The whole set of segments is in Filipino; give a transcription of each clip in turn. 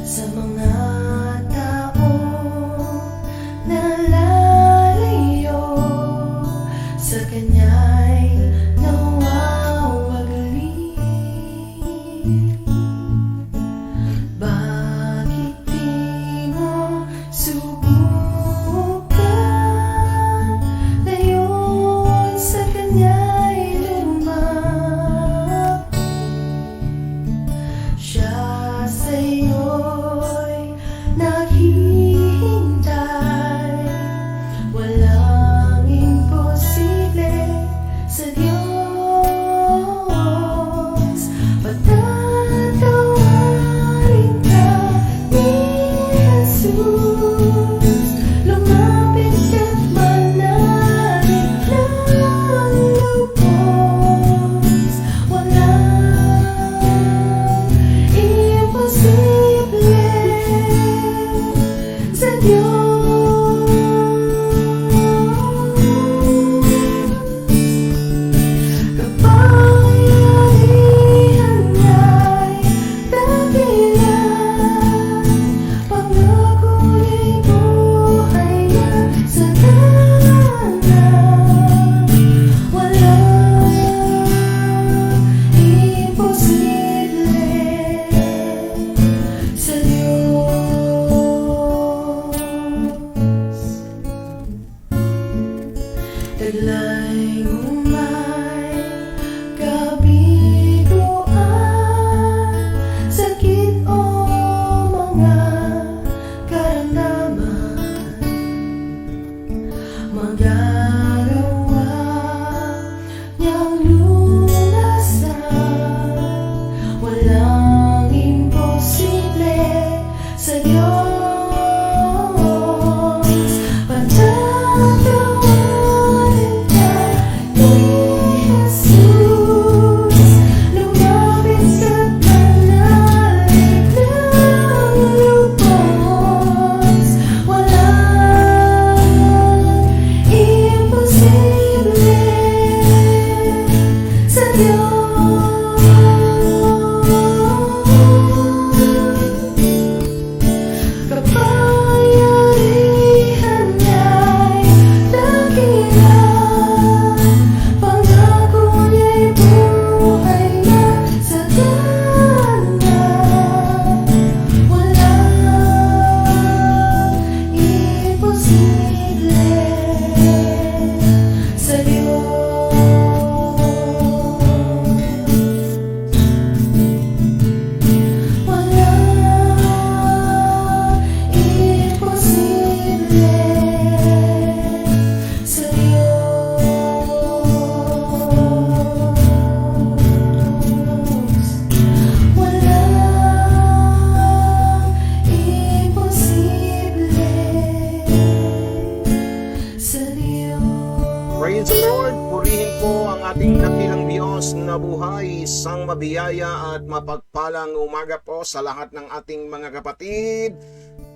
sa mga taong nalalayo sa Kanya'y nawawagaling. Bakit di mo subukan ngayon sa Kanya'y lumapit? Siya sa'yo'y naghihintay, walang imposible sa Diyos. Patatawarin ka ni Jesus, lumapit ka't manalig ng lubos. Walang imposible sa Diyos. Kapangyarihan niya'y dakilang, pangako niya'y buhay na sagana. Walang imposible sa Diyos. Taglay umay kabiguan, sakit o mga karamdaman, magagawa niyang lunasan. Walang imposible sa Diyos. Patatawarin ka ni Jesus, lumapit ka't manalig ng lubos. Walang imposible sa Diyos. Kapangyarihan niya'y dakilang, pangako niya'y buhay na sagana. Walang imposible sa Diyos. Walang imposible sa Diyos. Walang imposible sa Diyos. Praise the Lord! Purihin po ang ating dakilang Diyos na buhay, isang mabiyaya at mapagpalang umaga po sa lahat ng ating mga kapatid.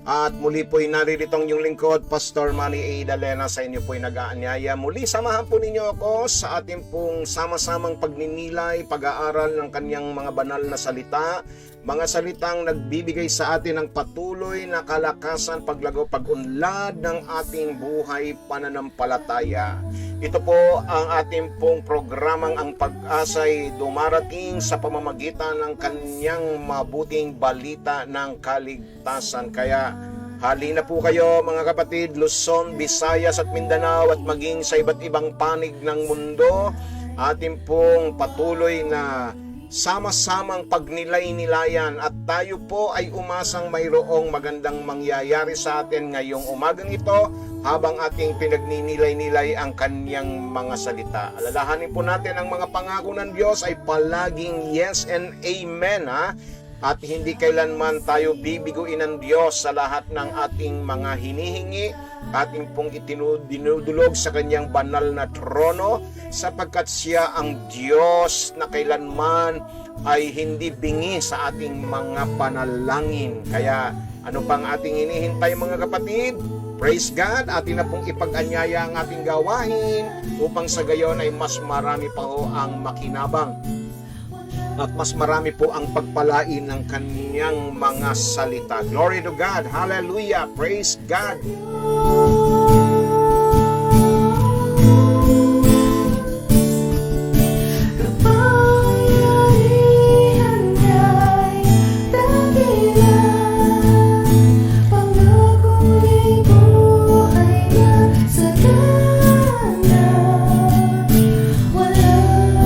At muli po'y naririto yung lingkod, Pastor Manny A. Dalena, sa inyo po'y nag-aanyaya. Muli samahan po ninyo ako sa ating pong sama-samang pagninilay, pag-aaral ng kanyang mga banal na salita. Mga salitang nagbibigay sa atin ng patuloy na kalakasan, paglago, pag-unlad ng ating buhay pananampalataya. Ito po ang ating pong programang Ang Pag-asa'y dumarating sa pamamagitan ng kanyang mabuting balita ng kaligtasan. Kaya halina po kayo mga kapatid, Luzon, Visayas at Mindanao at maging sa iba't ibang panig ng mundo. Ating pong patuloy na sama-samang pagnilay-nilayan at tayo po ay umasang mayroong magandang mangyayari sa atin ngayong umagang ito habang ating pinagninilay-nilay ang kanyang mga salita. Alalahanin po natin ang mga pangako ng Diyos ay palaging yes and amen, ha? At hindi kailanman tayo bibiguin ng Diyos sa lahat ng ating mga hinihingi, ating pong itinudulog sa kanyang banal na trono, sapagkat siya ang Diyos na kailanman ay hindi bingi sa ating mga panalangin. Kaya ano pang ating hinihintay mga kapatid? Praise God, atin na pong ipag-anyaya ang ating gawain upang sa gayon ay mas marami pa ho ang makinabang. at mas marami po ang pagpalain ng kanyang mga salita. Glory to God. Hallelujah. Praise God. Kapangyarihan niya'y dakila, pangakong buhay na sagana. Walang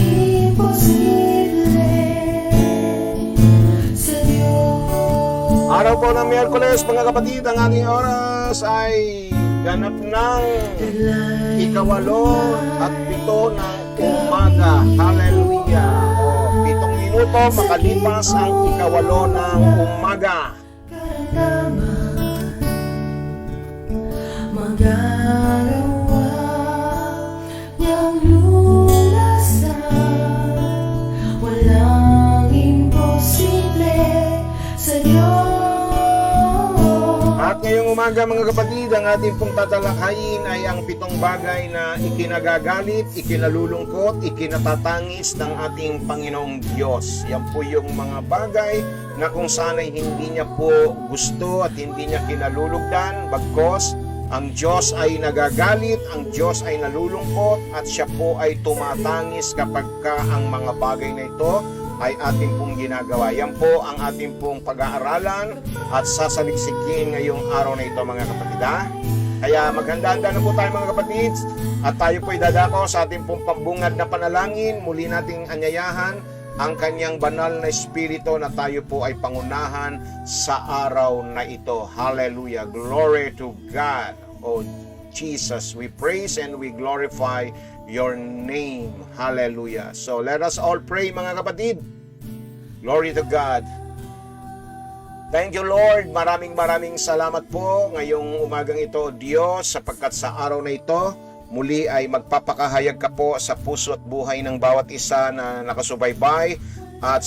imposible sa Diyos. Araw po ng Miyerkules, mga kapatid, ang ating oras ay ganap ng ikawalo at 7 ng umaga. Hallelujah. O, 7 minuto makalipas ang ikawalo ng umaga. Karamdaman magagawa niyang lunasan, walang imposible sa Diyos. At ngayong umaga, mga kapatid, ang ating pong tatalakayin ay ang 7 bagay na ikinagagalit, ikinalulungkot, ikinatatangis ng ating Panginoong Diyos. Yan po yung mga bagay na kung sana'y hindi niya po gusto at hindi niya kinalulugdan, bagkos ang Diyos ay nagagalit, ang Diyos ay nalulungkot, at siya po ay tumatangis kapag ang mga bagay na ito ay ating pong ginagawa. Yan po ang ating pong pag-aaralan at sasaliksikin ngayong araw na ito, mga kapatid. Kaya maghanda-handa na po tayo, mga kapatid, at tayo po ay dadako sa ating pong pambungad na panalangin. Muli nating anyayahan ang kanyang banal na espiritu na tayo po ay pangunahan sa araw na ito. Hallelujah. Glory to God. Oh Jesus, we praise and we glorify your name. Hallelujah. So let us all pray, mga kapatid. Glory to God. Thank you, Lord. Maraming salamat po ngayong umagang ito, Diyos, sapagkat sa araw na ito, muli ay magpapakahayag ka po sa puso at buhay ng bawat isa na nakasubaybay at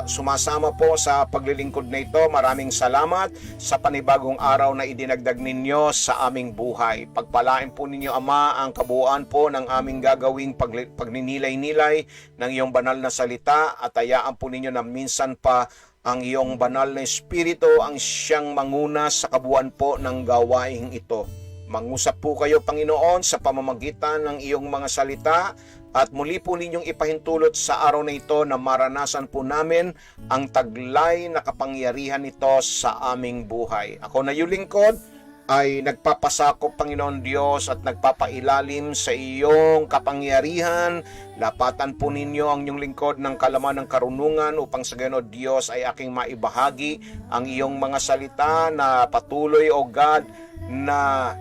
sumasama po sa paglilingkod na ito. Maraming salamat sa panibagong araw na idinagdag ninyo sa aming buhay. Pagpalain po ninyo, Ama, ang kabuuan po ng aming gagawing pagninilay-nilay ng iyong banal na salita, at hayaan po ninyo na minsan pa ang iyong banal na espiritu ang siyang manguna sa kabuuan po ng gawaing ito. Mangusap po kayo, Panginoon, sa pamamagitan ng iyong mga salita, at muli po ninyong ipahintulot sa araw na ito na maranasan po namin ang taglay na kapangyarihan nito sa aming buhay. Ako na iyong lingkod ay nagpapasakop, Panginoon Diyos, at nagpapailalim sa iyong kapangyarihan. Lapatan po ninyo ang iyong lingkod ng kalaman ng karunungan upang sa gano'n, Diyos, ay aking maibahagi ang iyong mga salita na patuloy, O God, na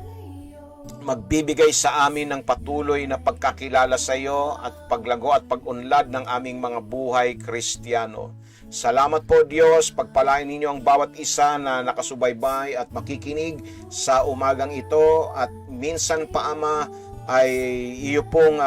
magbibigay sa amin ng patuloy na pagkakilala sa iyo at paglago at pag-unlad ng aming mga buhay Kristiyano. Salamat po, Diyos. Pagpalain ninyo ang bawat isa na nakasubaybay at makikinig sa umagang ito, at minsan pa, Ama, ay iyo pong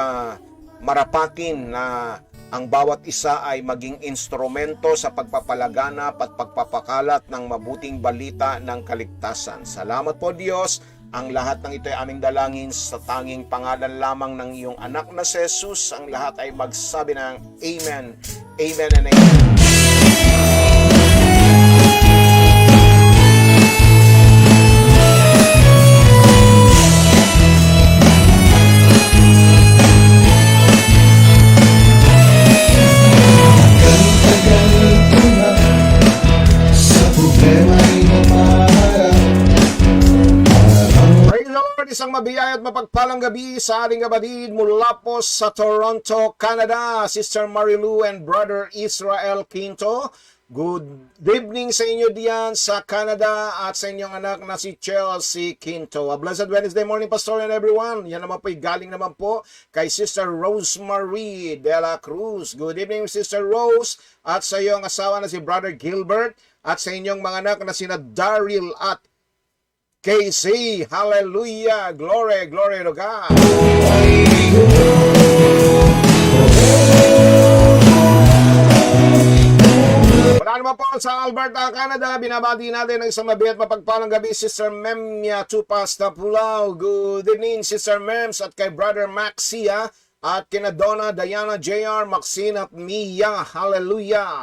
marapatin na ang bawat isa ay maging instrumento sa pagpapalaganap at pagpapakalat ng mabuting balita ng kaligtasan. Salamat po, Diyos. Ang lahat ng ito ay aming dalangin sa tanging pangalan lamang ng iyong anak na si Jesus. Ang lahat ay magsabi ng Amen. Amen and Amen. Isang mabiyay at mapagpalang gabi sa ating kapatid mula po sa Toronto, Canada, Sister Marilu and Brother Israel Quinto. Good evening sa inyo diyan sa Canada at sa inyong anak na si Chelsea Quinto. A blessed Wednesday morning, Pastor and everyone. Yan naman po, galing naman po kay Sister Rosemary de la Cruz. Good evening, Sister Rose, at sa iyong asawa na si Brother Gilbert, at sa inyong mga anak na sina Daryl at Casey. Hallelujah. Glory, glory to God. Wala naman po sa Alberta, Canada. Binabati natin ng isang mabigat mapagpalang gabi, Sister Memia Tupas Tapulaw. Good evening, Sister Mems, at kay Brother Maxia at kina Donna, Diana, JR, Maxine at Mia. Hallelujah!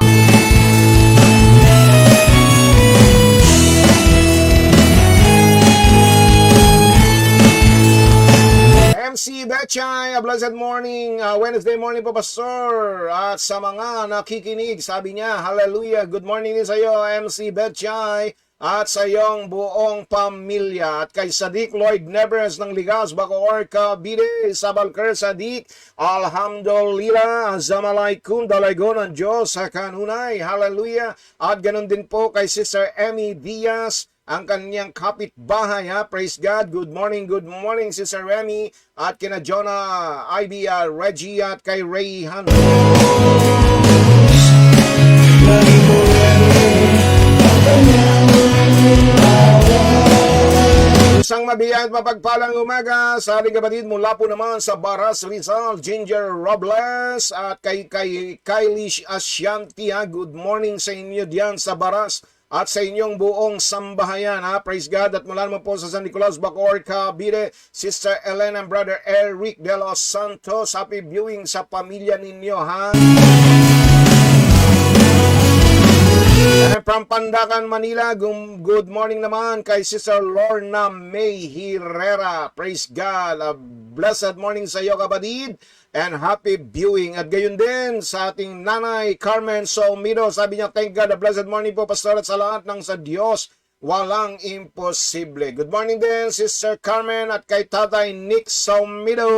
MC Betchay, a blessed morning, Wednesday morning po, Pastor. At sa mga nakikinig, sabi niya, hallelujah, good morning din sa iyo, MC Betchay, at sa iyong buong pamilya. At kay Sadiq Lloyd Nevers ng Ligas, Bacoor, Cavite, Sabalker Sadiq, alhamdulillah, azamalaikum, dalago ng Diyos sa kanunay, hallelujah. At ganun din po kay Sister Emmy Diaz, ang kanyang kapitbahay, ha? Praise God. Good morning, Sister Remy. At kina Jonah, Ivy, Reggie, at kay Rayhan. Isang mabiyang at mapagpalang umaga sa ating kapatid mula po naman sa Baras, Rizal, Ginger Robles, at kay Kylie Ashanti, ha? Good morning sa inyo diyan sa Baras at sa inyong buong sambahayan, ha? Praise God. At mula naman po sa San Nicolas, Bacoor, Cavite, Sister Elena and Brother Eric de los Santos, happy viewing sa pamilya ninyo, ha? And from Pandacan, Manila, good morning naman kay Sister Lorna May Herrera. Praise God. A blessed morning sa iyo, kapatid. And happy viewing. At gayon din sa ating nanay, Carmen Somido. Sabi niya, thank God, a blessed morning po, Pastor, at sa lahat ng sa Diyos, walang imposible. Good morning din, Sister Carmen, at kay Tatay Nick Somido.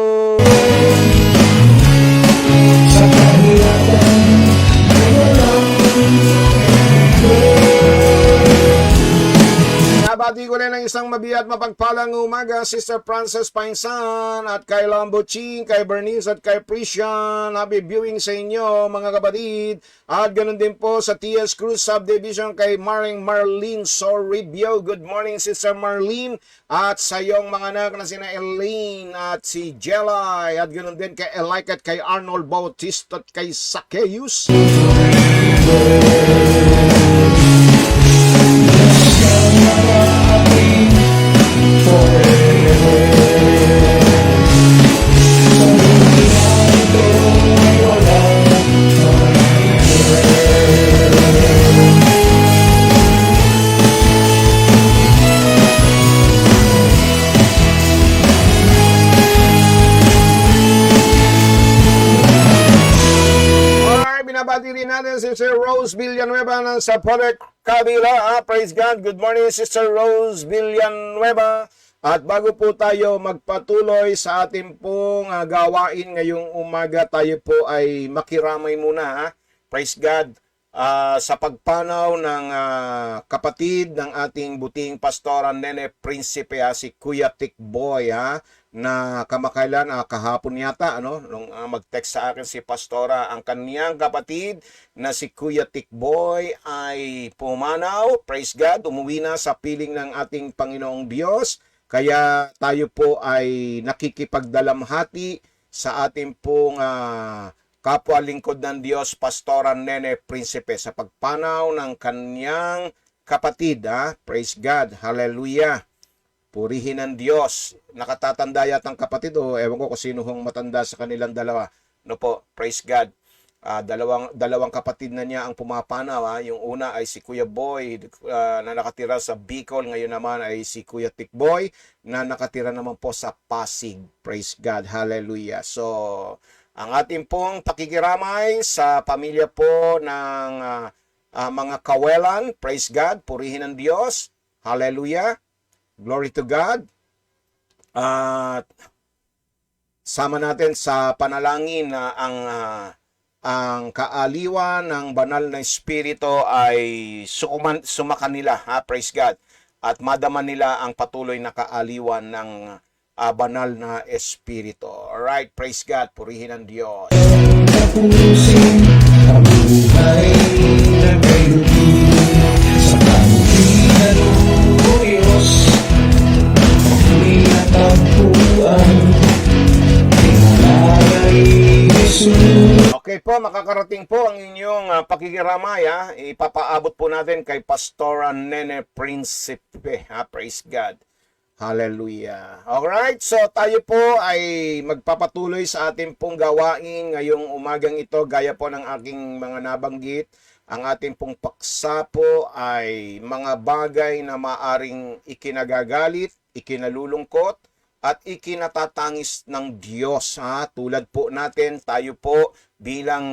Sa nabati ko rin ang isang mabigat mapagpalang umaga, Sister Frances Painsan, at kay Lambuching, kay Bernice, at kay Prisian. Happy viewing sa inyo, mga kapatid. At ganun din po sa TS Cruz Subdivision kay Maring Marlene Sorribio. Good morning, Sister Marlene. At sa iyong mga anak na sina Elaine at si Jelay. At ganun din kay Elike at kay Arnold Bautista at kay Zacchaeus. Binabati rin natin si Sister Rose Villanueva ng sa Product Kabila. Praise God. Good morning, Sister Rose Villanueva. At bago po tayo magpatuloy sa ating pong gawain ngayong umaga, tayo po ay makiramay muna. Praise God. Sa pagpanaw ng kapatid ng ating buting pastora Nene Prinsipe, si Kuya Tikboy, na kamakailan, kahapon yata, nung mag-text sa akin si pastora, ang kaniyang kapatid na si Kuya Tikboy ay pumanaw. Praise God, umuwi na sa piling ng ating Panginoong Diyos. Kaya tayo po ay nakikipagdalamhati sa ating pong kapwa lingkod ng Diyos, Pastora Nene Prinsipe, sa pagpanaw ng kaniyang kapatid. Praise God, hallelujah. Purihin ang Diyos. Nakatatanda yata ang kapatid, ewan ko kung sino hong matanda sa kanilang dalawa. Praise God. Dalawang kapatid na niya ang pumapanaw. Yung una ay si Kuya Boy na nakatira sa Bicol. Ngayon naman ay si Kuya Tikboy na nakatira naman po sa Pasig. Praise God. Hallelujah. So, ang ating pong pakikiramay sa pamilya po ng mga kawelan. Praise God. Purihin ang Diyos. Hallelujah. Glory to God. At sama natin sa panalangin na ang kaaliwan ng banal na espiritu ay sumakanila, praise God, at madama nila ang patuloy na kaaliwan ng banal na espiritu. Alright, praise God, purihin ang Diyos. Tapusin ang buhay na kalubi sa pangkilan mo, Diyos. Ako'y natagpuan, pinalagay Jesus. Okay po, makakarating po ang inyong pakikiramay. Ipapaabot po natin kay Pastora Nene Prinsipe. Praise God. Hallelujah. Alright, so tayo po ay magpapatuloy sa ating pong gawain ngayong umagang ito. Gaya po ng aking mga nabanggit, ang ating pong paksa po ay mga bagay na maaring ikinagagalit, ikinalulungkot, at ikinatatangis ng Diyos. Tulad po natin, tayo po bilang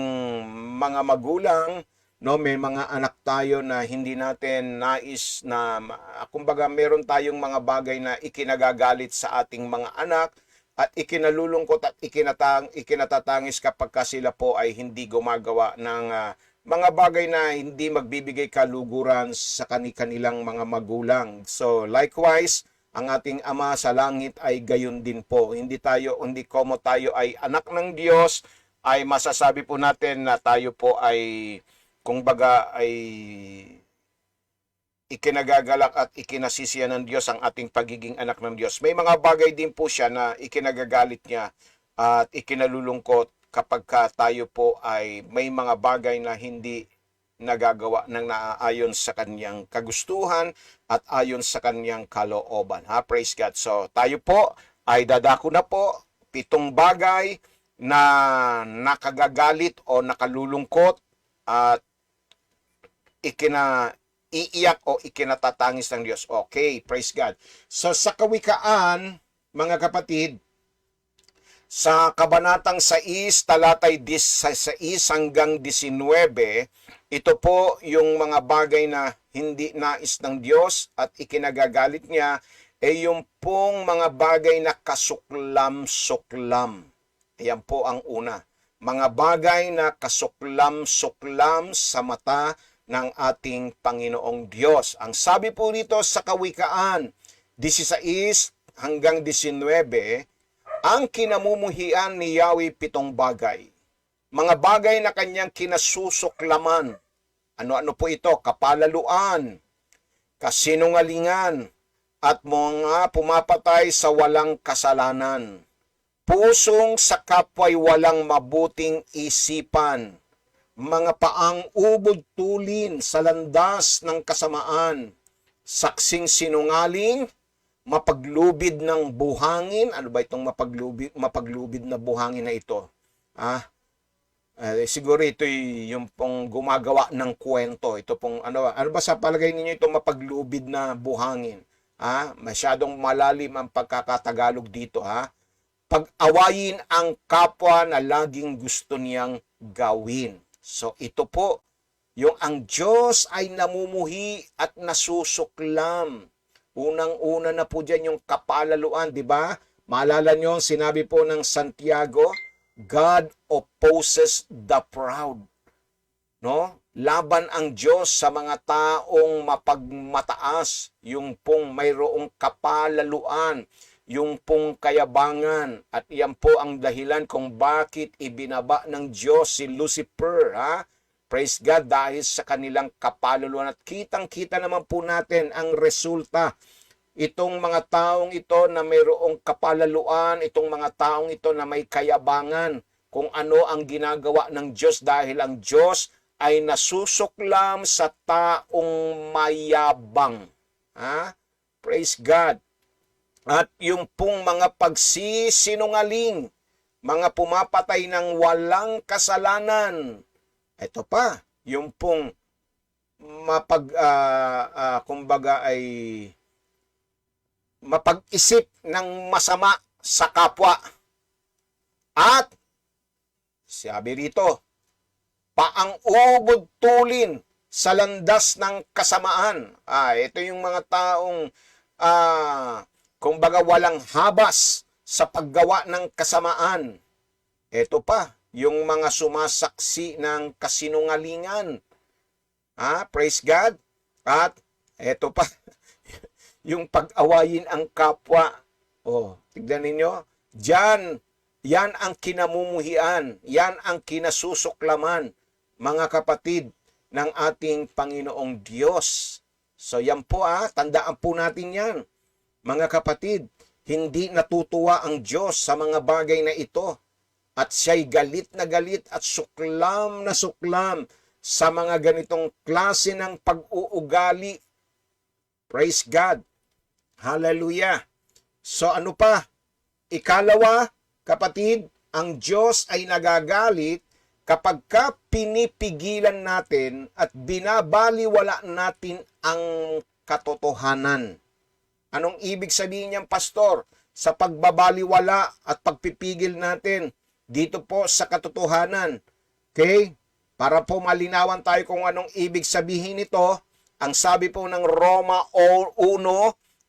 mga magulang, no, may mga anak tayo na hindi natin nais na, kumbaga meron tayong mga bagay na ikinagagalit sa ating mga anak at ikinalulungkot at ikinatatangis kapag sila po ay hindi gumagawa ng mga bagay na hindi magbibigay kaluguran sa kanilang mga magulang. So likewise, ang ating Ama sa langit ay gayon din po. Hindi komo tayo ay anak ng Diyos, ay masasabi po natin na tayo po ay kung baga ay ikinagagalak at ikinasisiya ng Diyos ang ating pagiging anak ng Diyos. May mga bagay din po siya na ikinagagalit niya at ikinalulungkot kapag tayo po ay may mga bagay na hindi nagagawa ng naaayon sa kanyang kagustuhan at ayon sa kanyang kalooban. Praise God. So tayo po ay dadako na po 7 bagay na nakagagalit o nakalulungkot at iiyak o ikinatatangis ng Diyos. Okay, praise God. So sa Kawikaan, mga kapatid, sa Kabanatang 6, talatay 16 hanggang 19, ito po yung mga bagay na hindi nais ng Diyos at ikinagagalit niya, yung pong mga bagay na kasuklam-suklam. Ayan po ang una. Mga bagay na kasuklam-suklam sa mata ng ating Panginoong Diyos. Ang sabi po rito sa Kawikaan 16 hanggang 19, ang kinamumuhian ni Yahweh 7 bagay. Mga bagay na kanyang kinasusuklaman. Ano-ano po ito? Kapalaluan, kasinungalingan, at mga pumapatay sa walang kasalanan. Pusong sa kapwa'y walang mabuting isipan. Mga paang ubod tulin sa landas ng kasamaan, saksing sinungaling, mapaglubid ng buhangin. Ano ba itong mapaglubid na buhangin na ito? Siguro ito yung pong gumagawa ng kwento. Ito pong ano ba sa palagay ninyo itong mapaglubid na buhangin? Masyadong malalim ang pagkakatagalog dito. Pag-awayin ang kapwa na laging gusto niyang gawin. So ito po, yung ang Diyos ay namumuhi at nasusuklam. Unang-una na po dyan yung kapalaluan, di ba? Maalala nyo, sinabi po ng Santiago, God opposes the proud. No? Laban ang Diyos sa mga taong mapagmataas, yung pong mayroong kapalaluan, yung pong kayabangan, at iyan po ang dahilan kung bakit ibinaba ng Diyos si Lucifer, Praise God, dahil sa kanilang kapaluluan. At kitang-kita naman po natin ang resulta. Itong mga taong ito na mayroong kapalaluan, itong mga taong ito na may kayabangan, kung ano ang ginagawa ng Diyos dahil ang Diyos ay nasusuklam sa taong mayabang. Praise God. At yung pong mga pagsisinungaling, mga pumapatay ng walang kasalanan. Ito pa, yung pong kumbaga ay mapag-isip ng masama sa kapwa. At sabi rito, paang-ubod tulin sa landas ng kasamaan. Ito yung mga taong kumbaga walang habas sa paggawa ng kasamaan. Ito pa, yung mga sumasaksi ng kasinungalingan. Praise God. At ito pa, yung pag-awayin ang kapwa. Tignan ninyo, yan ang kinamumuhian, yan ang kinasusuklaman, mga kapatid ng ating Panginoong Diyos. So yan po, tandaan po natin yan. Mga kapatid, hindi natutuwa ang Diyos sa mga bagay na ito. At siya'y galit na galit at suklam na suklam sa mga ganitong klase ng pag-uugali. Praise God. Hallelujah. So ano pa? Ikalawa, kapatid, ang Diyos ay nagagalit kapag ka pinipigilan natin at binabaliwala natin ang katotohanan. Anong ibig sabihin niyan, pastor? Sa pagbabaliwala at pagpipigil natin dito po sa katotohanan. Okay? Para po malinawan tayo kung anong ibig sabihin nito, ang sabi po ng Roma 1,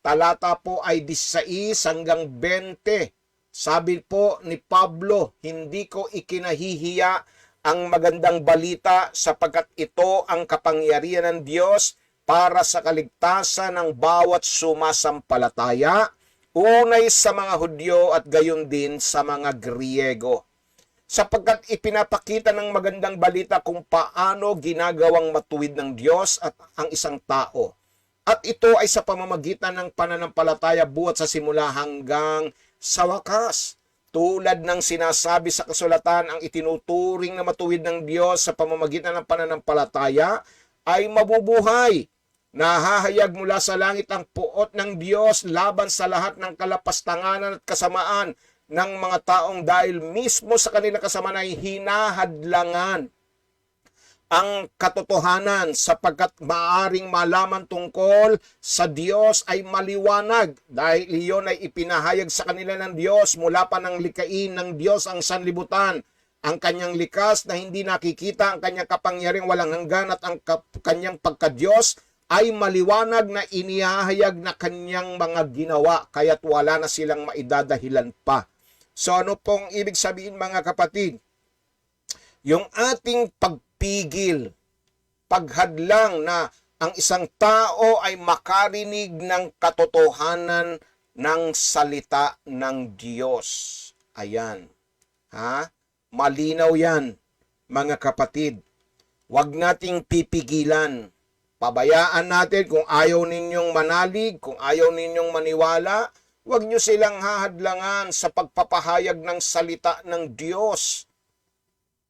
talata po ay 16 hanggang 20. Sabi po ni Pablo, hindi ko ikinahihiya ang magandang balita sapagkat ito ang kapangyarihan ng Diyos para sa kaligtasan ng bawat sumasampalataya, unay sa mga Hudyo at gayon din sa mga Griego. Sapagkat ipinapakita ng magandang balita kung paano ginagawang matuwid ng Diyos at ang isang tao. At ito ay sa pamamagitan ng pananampalataya buhat sa simula hanggang sa wakas. Tulad ng sinasabi sa kasulatan, ang itinuturing na matuwid ng Diyos sa pamamagitan ng pananampalataya ay mabubuhay. Nahahayag mula sa langit ang puot ng Diyos laban sa lahat ng kalapastanganan at kasamaan ng mga taong dahil mismo sa kanilang kasamaan ay hinahadlangan ang katotohanan sapagkat maaring malaman tungkol sa Diyos ay maliwanag dahil iyon ay ipinahayag sa kanila ng Diyos mula pa ng likain ng Diyos ang sanlibutan. Ang kanyang likas na hindi nakikita, ang kanyang kapangyarihan walang hanggan at ang kanyang pagka-Diyos ay maliwanag na inihahayag na kanyang mga ginawa kaya't wala na silang maidadahilan pa. So ano pong ibig sabihin mga kapatid? Yung ating pagpigil, paghadlang na ang isang tao ay makarinig ng katotohanan ng salita ng Diyos. Ayan. Ha? Malinaw yan, mga kapatid. Huwag nating pipigilan. Pabayaan natin kung ayaw ninyong manalig, kung ayaw ninyong maniwala, huwag nyo silang hahadlangan sa pagpapahayag ng salita ng Diyos.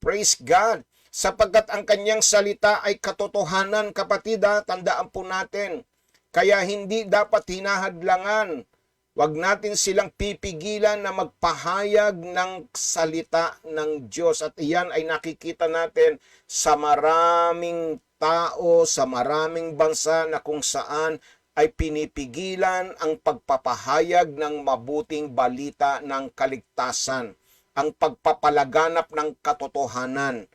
Praise God! Sapagkat ang kanyang salita ay katotohanan, kapatid, tandaan po natin. Kaya hindi dapat hinahadlangan. Huwag natin silang pipigilan na magpahayag ng salita ng Diyos. At iyan ay nakikita natin sa maraming tao, sa maraming bansa na kung saan ay pinipigilan ang pagpapahayag ng mabuting balita ng kaligtasan, ang pagpapalaganap ng katotohanan.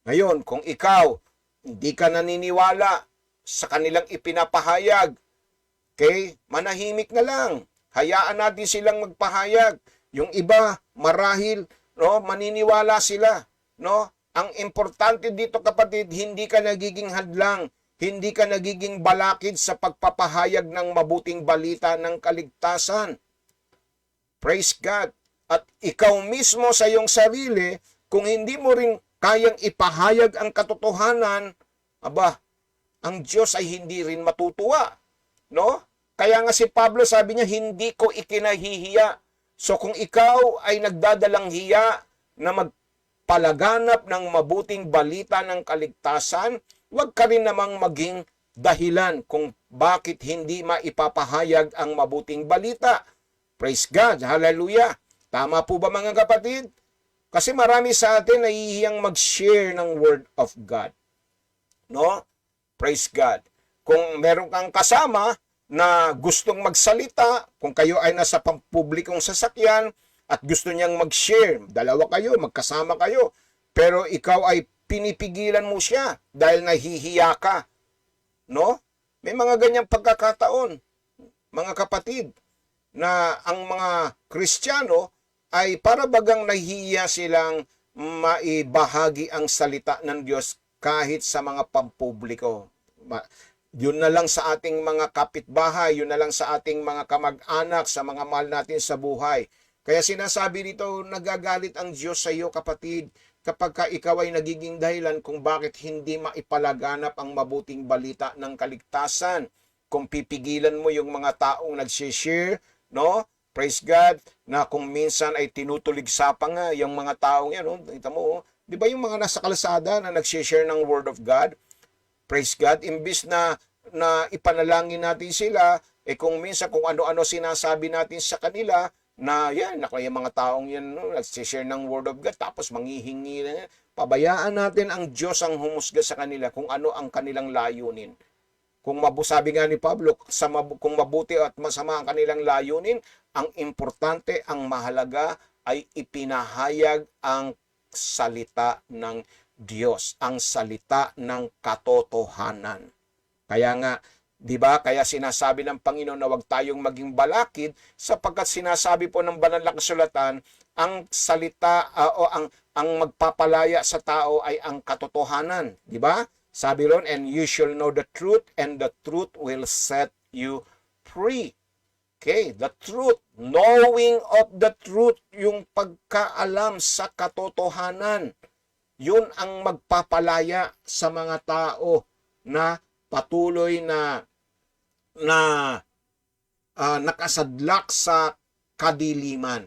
Ngayon, kung ikaw hindi ka naniniwala sa kanilang ipinapahayag, okay, manahimik na lang. Hayaan natin silang magpahayag. Yung iba, marahil, no, maniniwala sila, no? Ang importante dito, kapatid, hindi ka nagiging hadlang, hindi ka nagiging balakid sa pagpapahayag ng mabuting balita ng kaligtasan. Praise God. At ikaw mismo sa iyong sarili, kung hindi mo rin kayang ipahayag ang katotohanan, aba, ang Diyos ay hindi rin matutuwa, no? Kaya nga si Pablo sabi niya, hindi ko ikinahihiya. So kung ikaw ay nagdadalang hiya na magpalaganap ng mabuting balita ng kaligtasan, huwag ka rin namang maging dahilan kung bakit hindi maipapahayag ang mabuting balita. Praise God, hallelujah. Tama po ba mga kapatid? Kasi marami sa atin nahihiyang mag-share ng Word of God. No? Praise God. Kung meron kang kasama na gustong magsalita, kung kayo ay nasa pampublikong sasakyan at gusto niyang mag-share, dalawa kayo, magkasama kayo, pero ikaw ay pinipigilan mo siya dahil nahihiya ka. No? May mga ganyang pagkakataon, mga kapatid, na ang mga Kristiyano ay para bagang nahihiya silang maibahagi ang salita ng Diyos kahit sa mga pampubliko. Yun na lang sa ating mga kapitbahay, yun na lang sa ating mga kamag-anak, sa mga mahal natin sa buhay. Kaya sinasabi dito, nagagalit ang Diyos sa iyo, kapatid, kapag ka ikaw ay nagiging dahilan kung bakit hindi maipalaganap ang mabuting balita ng kaligtasan. Kung pipigilan mo yung mga taong nag-share, no? Praise God, na kung minsan ay tinutuligsa pa nga yung mga taong yan, no? Kita mo, di ba yung mga nasa kalsada na nag-share ng Word of God? Praise God, imbis na ipanalangin natin sila, Kung minsan kung ano-ano sinasabi natin sa kanila, na yan, naku, yung mga taong yan, no, nagsishare ng Word of God, tapos manghihingi na yan. Pabayaan natin ang Diyos ang humusga sa kanila kung ano ang kanilang layunin. Sabi nga ni Pablo, kung mabuti at masama ang kanilang layunin, ang importante, ang mahalaga ay ipinahayag ang salita ng Diyos, ang salita ng katotohanan. Kaya nga, 'di ba? Kaya sinasabi ng Panginoon na huwag tayong maging balakid sapagkat sinasabi po ng banal na kasulatan, ang salita o ang magpapalaya sa tao ay ang katotohanan, 'di ba? Sabi ron, and you shall know the truth and the truth will set you free. Okay, the truth, knowing of the truth, yung pagkaalam sa katotohanan, yun ang magpapalaya sa mga tao na patuloy na nakasadlak sa kadiliman.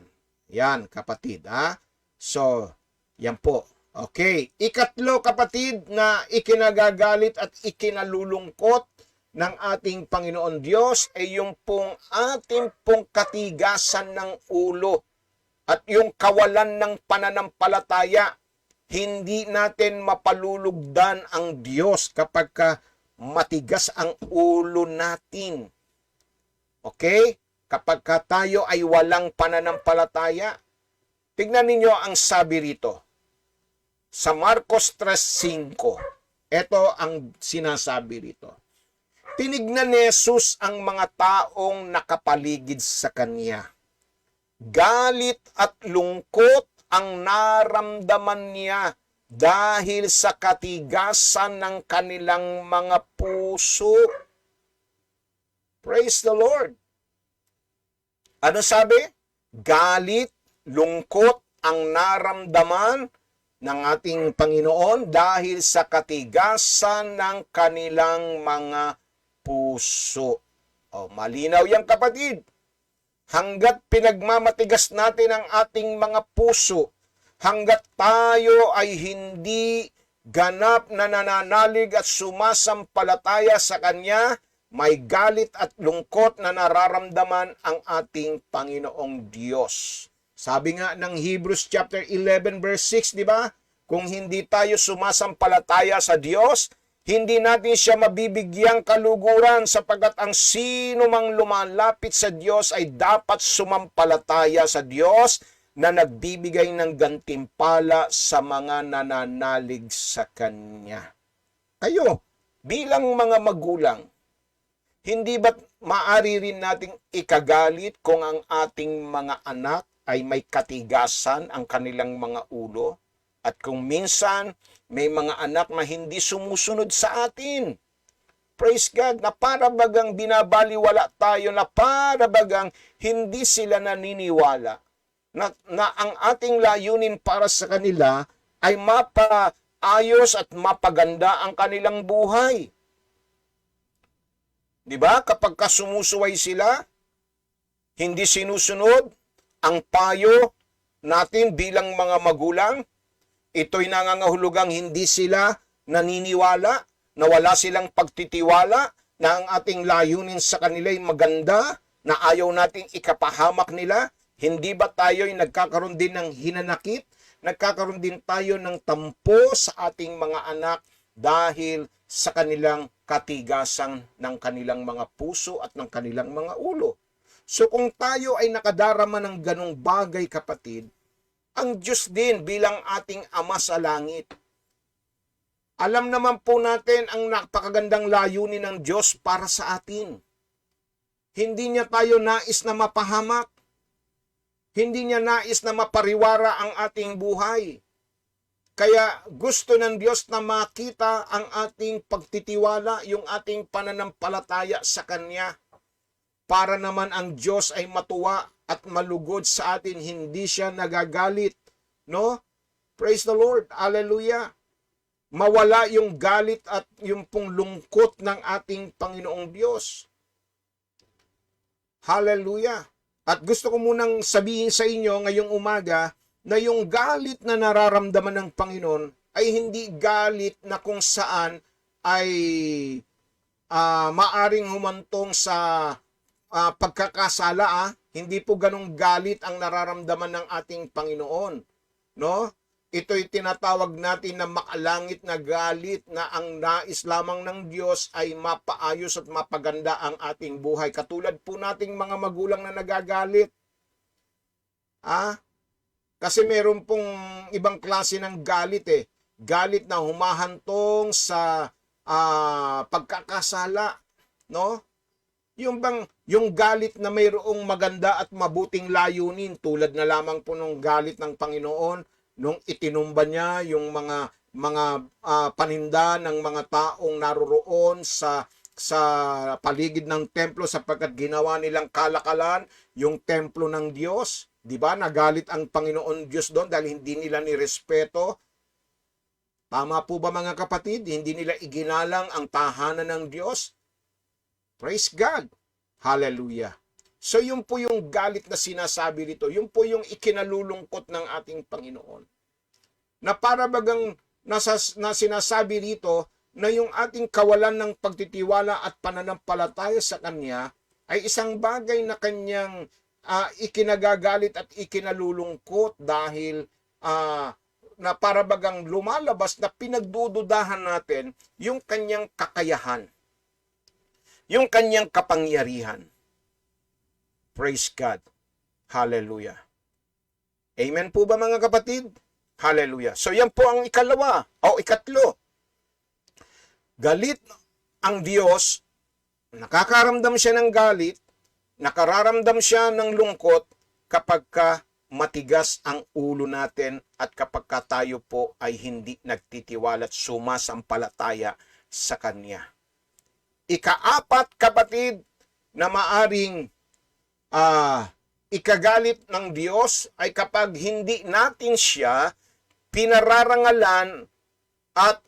Yan, kapatid, ha? So, yan po. Okay, ikatlo, kapatid, na ikinagagalit at ikinalulungkot ng ating Panginoon Diyos ay yung pong ating pong katigasan ng ulo at yung kawalan ng pananampalataya. Hindi natin mapalulugdan ang Diyos kapag matigas ang ulo natin. Okay? Kapag tayo ay walang pananampalataya, tignan ninyo ang sabi rito. Sa Marcos 3:5, ito ang sinasabi rito. Tinignan ni Jesus ang mga taong nakapaligid sa kanya. Galit at lungkot ang naramdaman niya dahil sa katigasan ng kanilang mga puso. Praise the Lord. Ano sabi? Galit, lungkot ang naramdaman ng ating Panginoon dahil sa katigasan ng kanilang mga puso. Malinaw yan, kapatid. Hanggat pinagmamatigas natin ang ating mga puso, hanggat tayo ay hindi ganap na nananalig at sumasampalataya sa Kanya, may galit at lungkot na nararamdaman ang ating Panginoong Diyos. Sabi nga ng Hebrews chapter 11 verse 6, di ba? Kung hindi tayo sumasampalataya sa Diyos, hindi natin siya mabibigyang kaluguran sapagkat ang sino mang lumalapit sa Diyos ay dapat sumampalataya sa Diyos na nagbibigay ng gantimpala sa mga nananalig sa Kanya. Kayo, bilang mga magulang, hindi ba't maaari rin nating ikagalit kung ang ating mga anak ay may katigasan ang kanilang mga ulo? At kung minsan, may mga anak na hindi sumusunod sa atin. Praise God, na para bagang binabaliwala tayo, na para bagang hindi sila naniniwala. Na ang ating layunin para sa kanila ay mapaayos at mapaganda ang kanilang buhay. Di ba? Kapag sumusuway sila, hindi sinusunod ang payo natin bilang mga magulang, ito'y nangangahulugang hindi sila naniniwala, na wala silang pagtitiwala, na ang ating layunin sa kanila ay maganda, na ayaw nating ikapahamak nila. Hindi ba tayo'y nagkakaroon din ng hinanakit? Nagkakaroon din tayo ng tampo sa ating mga anak dahil sa kanilang katigasan ng kanilang mga puso at ng kanilang mga ulo. So kung tayo ay nakadarama ng ganong bagay, kapatid, ang Diyos din bilang ating Ama sa langit, alam naman po natin ang napakagandang layunin ng Diyos para sa atin. Hindi niya tayo nais na mapahamak. Hindi niya nais na mapariwara ang ating buhay. Kaya gusto ng Diyos na makita ang ating pagtitiwala, yung ating pananampalataya sa Kanya. Para naman ang Diyos ay matuwa at malugod sa atin, hindi siya nagagalit. No? Praise the Lord. Hallelujah. Mawala yung galit at yung pong lungkot ng ating Panginoong Diyos. Hallelujah. At gusto ko munang sabihin sa inyo ngayong umaga na yung galit na nararamdaman ng Panginoon ay hindi galit na kung saan ay maaring humantong sa pagkakasala, hindi po ganong galit ang nararamdaman ng ating Panginoon, no? Ito'y tinatawag natin na makalangit na galit na ang nais lamang ng Diyos ay mapaayos at mapaganda ang ating buhay. Katulad po nating mga magulang na nagagalit. Kasi meron pong ibang klase ng galit eh. Galit na humahantong sa pagkakasala, no? Yung galit na mayroong maganda at mabuting layunin, tulad na lamang po ng galit ng Panginoon nung itinumba niya yung mga paninda ng mga taong naroroon sa paligid ng templo sapagkat ginawa nilang kalakalan yung templo ng Diyos. 'Di ba? Nagalit ang Panginoon Diyos doon dahil hindi nila nirespeto. Tama po ba mga kapatid? Hindi nila iginalang ang tahanan ng Diyos. Praise God. Hallelujah. So yun po yung galit na sinasabi rito. Yun po yung ikinalulungkot ng ating Panginoon. Na para bagang na sinasabi rito na yung ating kawalan ng pagtitiwala at pananampalataya sa Kanya ay isang bagay na Kanyang ikinagagalit at ikinalulungkot dahil na para bagang lumalabas na pinagdududahan natin yung Kanyang kakayahan, yung Kanyang kapangyarihan. Praise God. Hallelujah. Amen po ba mga kapatid? Hallelujah. So yan po ang ikatlo. Galit ang Diyos, nakakaramdam siya ng galit, nakararamdam siya ng lungkot kapag matigas ang ulo natin at kapag tayo po ay hindi nagtitiwala at sumasampalataya sa Kanya. Ikaapat, kapatid, na maaring ikagalit ng Diyos ay kapag hindi natin siya pinararangalan at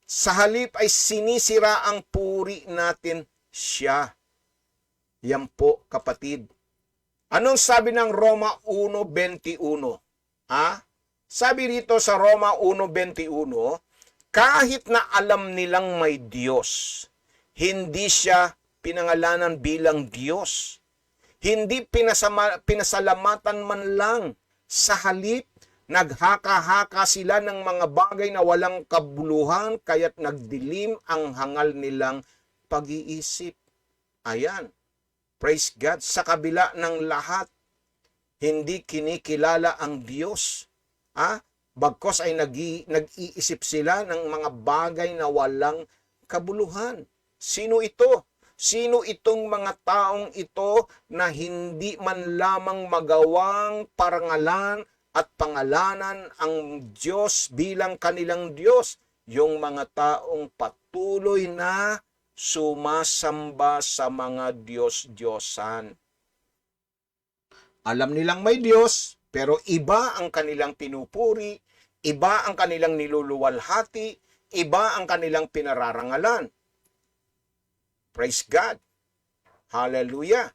sa halip ay sinisira ang puri natin siya. Yan po, kapatid. Anong sabi ng Roma 1:21? Sabi rito sa Roma 1:21, kahit na alam nilang may Diyos, hindi siya pinangalanan bilang Diyos. Hindi pinasalamatan man lang. Sa halip, naghaka-haka sila ng mga bagay na walang kabuluhan, kaya't nagdilim ang hangal nilang pag-iisip. Ayan. Praise God. Sa kabila ng lahat, hindi kinikilala ang Diyos. Bagkos ay nag-iisip sila ng mga bagay na walang kabuluhan. Sino ito? Sino itong mga taong ito na hindi man lamang magawang parangalan at pangalanan ang Diyos bilang kanilang Diyos? Yung mga taong patuloy na sumasamba sa mga Diyos-Diyosan. Alam nilang may Diyos, pero iba ang kanilang pinupuri, iba ang kanilang niluluwalhati, iba ang kanilang pinararangalan. Praise God. Hallelujah.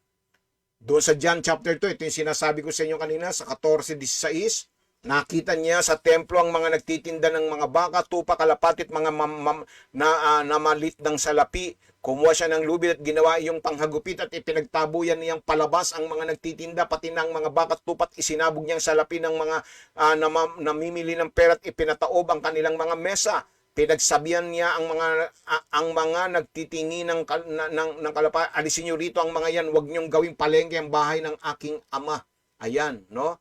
Doon sa John chapter 2, ito yung sinasabi ko sa inyo kanina, sa 14:16, nakita niya sa templo ang mga nagtitinda ng mga baka, tupa, kalapatit, mga namalit ng salapi. Kumuha siya ng lubid at ginawa iyong panghagupit at ipinagtabuyan niyang palabas ang mga nagtitinda, pati ng mga baka at tupat, isinabog niyang salapi ng mga namimili ng pera at ipinataob ang kanilang mga mesa. Pinagsabihan niya ang mga nagtitingi ng kalapa, alisin niyo rito ang mga yan, huwag niyong gawing palengke ang bahay ng aking ama. Ayan, no?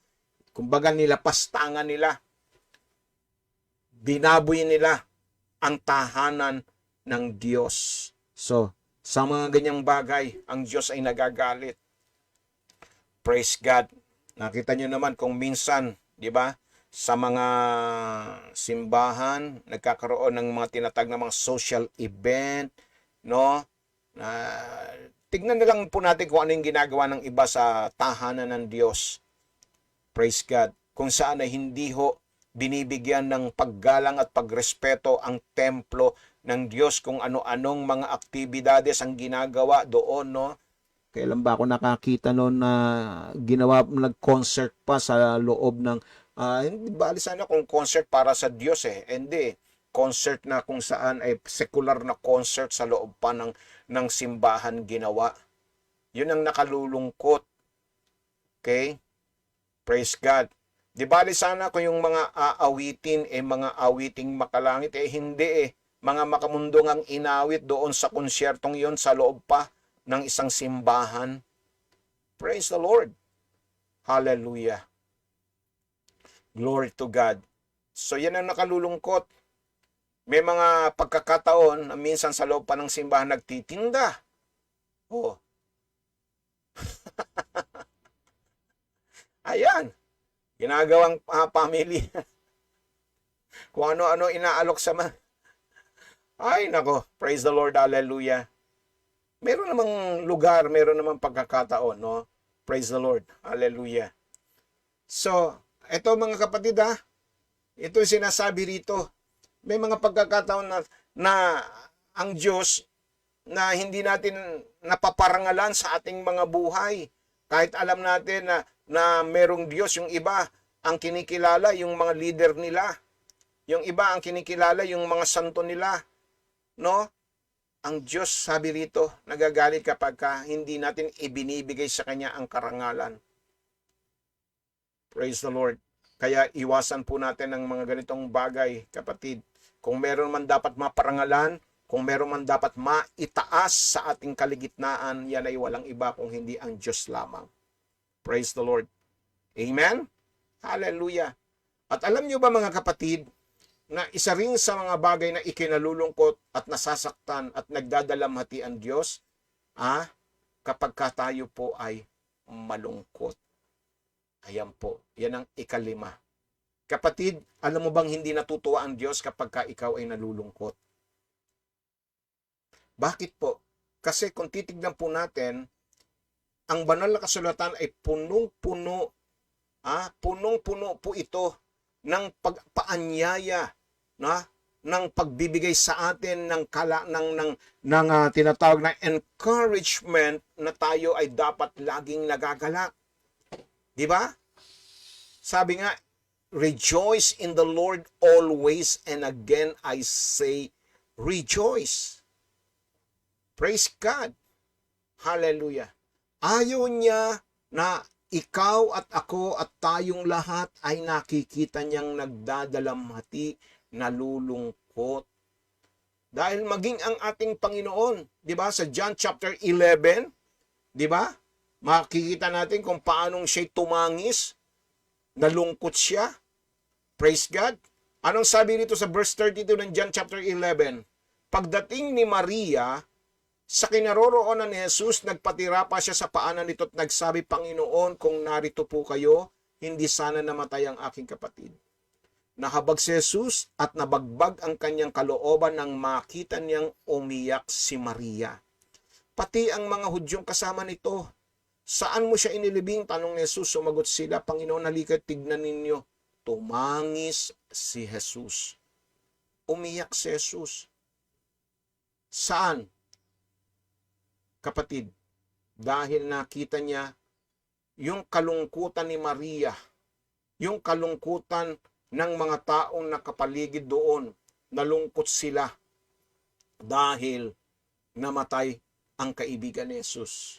Kumbaga nilapastangan nila. Binaboy nila ang tahanan ng Diyos. So, sa mga ganyang bagay, ang Diyos ay nagagalit. Praise God. Nakita niyo naman kung minsan, di ba? Sa mga simbahan, nagkakaroon ng mga tinatag na mga social event, no? Tignan na lang po natin kung ano yung ginagawa ng iba sa tahanan ng Diyos. Praise God. Kung saan ay hindi ho binibigyan ng paggalang at pagrespeto ang templo ng Diyos, kung ano-anong mga aktibidades ang ginagawa doon, no? Kailan ba ako nakakita noon na nag-concert pa sa loob ng hindi bali sana kung concert para sa Diyos hindi. Concert na kung saan ay secular na concert sa loob pa ng simbahan ginawa. Yun ang nakalulungkot. Okay? Praise God. Di bali sana kung yung mga aawitin mga awiting makalangit, hindi mga makamundong ang inawit doon sa konsyertong yon sa loob pa ng isang simbahan. Praise the Lord. Hallelujah. Glory to God. So yan ang nakalulungkot. May mga pagkakataon na minsan sa loob pa ng simbahan nagtitinda. Oh. Ayan. Ginagawang family. Kung ano-ano inaalok sa mga. Ay, nako. Praise the Lord. Hallelujah. Meron namang lugar, meron namang pagkakataon, no? Praise the Lord. Hallelujah. So, ito mga kapatid ito yung sinasabi rito. May mga pagkakataon na ang Diyos na hindi natin napaparangalan sa ating mga buhay. Kahit alam natin na merong Diyos, yung iba ang kinikilala, yung mga leader nila. Yung iba ang kinikilala, yung mga santo nila. No? Ang Diyos, sabi rito, nagagalit kapag hindi natin ibinibigay sa Kanya ang karangalan. Praise the Lord. Kaya iwasan po natin ang mga ganitong bagay, kapatid. Kung meron man dapat maparangalan, kung meron man dapat maitaas sa ating kaligitnaan, yan ay walang iba kung hindi ang Diyos lamang. Praise the Lord. Amen? Hallelujah. At alam nyo ba mga kapatid, na isa rin sa mga bagay na ikinalulungkot at nasasaktan at nagdadalamhati ang Diyos, kapag tayo po ay malungkot. Ayan po, yan ang ikalima. Kapatid, alam mo bang hindi natutuwa ang Diyos kapag ikaw ay nalulungkot? Bakit po? Kasi kung titignan po natin, ang banal na kasulatan ay punong-puno, punong-puno po ito ng pagpaanyaya, ng pagbibigay sa atin ng tinatawag na encouragement na tayo ay dapat laging nagagalak. Di ba? Sabi nga, rejoice in the Lord always, and again I say rejoice. Praise God. Hallelujah. Ayaw niya na ikaw at ako at tayong lahat ay nakikita niyang nagdadalamhati, nalulungkot. Dahil maging ang ating Panginoon, di ba, sa John chapter 11, di ba, makikita natin kung paanong siya'y tumangis, nalungkot siya. Praise God. Anong sabi rito sa verse 32 ng John chapter 11? Pagdating ni Maria sa kinaroroonan ni Jesus, nagpatira pa siya sa paanan nito at nagsabi, Panginoon, kung narito po kayo, hindi sana namatay ang aking kapatid. Nahabag si Jesus at nabagbag ang kanyang kalooban nang makita niyang umiyak si Maria. Pati ang mga Hudyong kasama nito. Saan mo siya inilibing? Tanong ni Jesus. Sumagot sila, Panginoon, halika, tignan ninyo. Tumangis si Jesus. Umiyak si Jesus. Saan? Kapatid, dahil nakita niya yung kalungkutan ni Maria, yung kalungkutan ng mga taong nakapaligid doon, nalungkot sila dahil namatay ang kaibigan ni Jesus.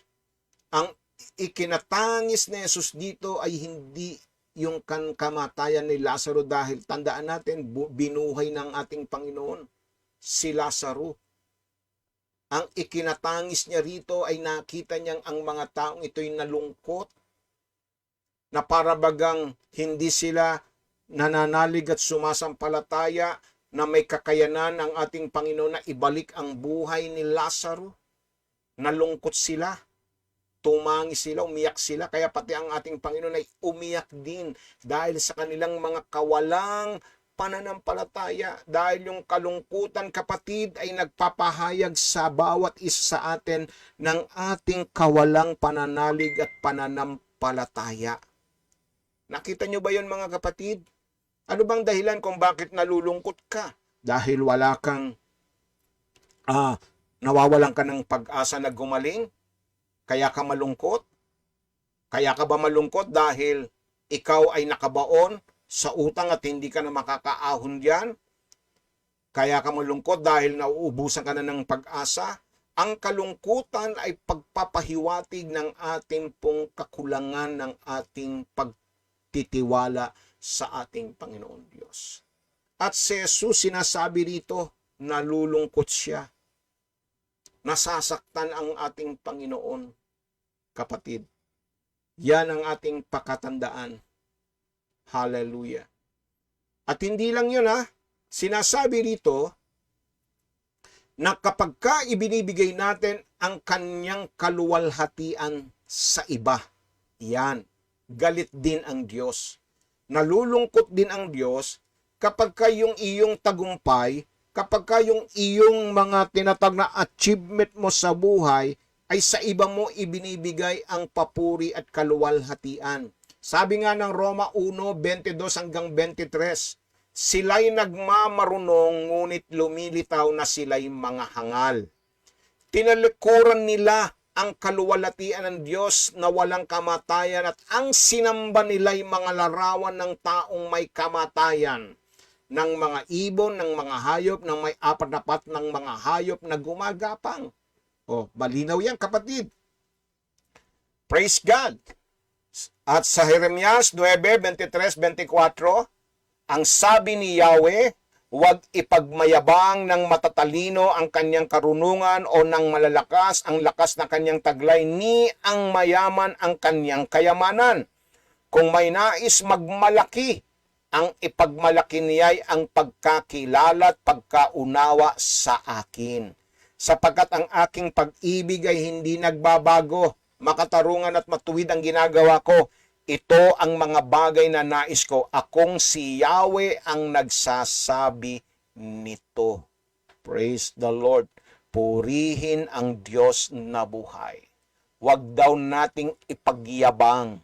Ang ikinatangis ni Jesus dito ay hindi yung kamatayan ni Lazaro, dahil tandaan natin, binuhay ng ating Panginoon si Lazaro. Ang ikinatangis niya rito ay nakita niyang ang mga taong ito'y nalungkot, na parabagang hindi sila nananalig at sumasampalataya na may kakayanan ang ating Panginoon na ibalik ang buhay ni Lazaro. Nalungkot sila, tumangis sila, umiyak sila, kaya pati ang ating Panginoon ay umiyak din dahil sa kanilang mga kawalang pananampalataya. Dahil yung kalungkutan, kapatid, ay nagpapahayag sa bawat isa sa atin ng ating kawalang pananalig at pananampalataya. Nakita nyo ba yun mga kapatid? Ano bang dahilan kung bakit nalulungkot ka? Dahil wala kang nawawalan ka ng pag-asa na gumaling? Kaya ka malungkot? Kaya ka ba malungkot dahil ikaw ay nakabaon sa utang at hindi ka na makakaahon diyan? Kaya ka malungkot dahil nauubusan ka na ng pag-asa? Ang kalungkutan ay pagpapahiwatig ng ating pong kakulangan ng ating pagtitiwala sa ating Panginoon Diyos. At si Jesus sinasabi rito, nalulungkot siya. Nasasaktan ang ating Panginoon, kapatid. Yan ang ating pakatandaan. Hallelujah. At hindi lang yun sinasabi rito na kapag ka ibinibigay natin ang kanyang kaluwalhatian sa iba, yan, galit din ang Diyos. Nalulungkot din ang Diyos kapag ka yung iyong tagumpay, kapag ka yung iyong mga tinatag na achievement mo sa buhay, ay sa iba mo ibinibigay ang papuri at kaluwalhatian. Sabi nga ng Roma 1:22 hanggang 23, sila'y nagmamarunong ngunit lumilitaw na sila'y mga hangal. Tinalikuran nila ang kaluwalhatian ng Diyos na walang kamatayan at ang sinamba nila'y mga larawan ng taong may kamatayan, ng mga ibon, ng mga hayop, ng may apat na pat ng mga hayop na gumagapang. Malinaw yan, kapatid. Praise God. At sa Jeremias 9:23-24, ang sabi ni Yahweh, huwag ipagmayabang ng matatalino ang kanyang karunungan o ng malalakas ang lakas na kanyang taglay, ni ang mayaman ang kanyang kayamanan. Kung may nais magmalaki, ang ipagmalaki niya'y ang pagkakilala at pagkaunawa sa akin. Sapagkat ang aking pag-ibig ay hindi nagbabago, makatarungan at matuwid ang ginagawa ko. Ito ang mga bagay na nais ko. Akong si Yahweh ang nagsasabi nito. Praise the Lord. Purihin ang Diyos na buhay. Huwag daw nating ipagyabang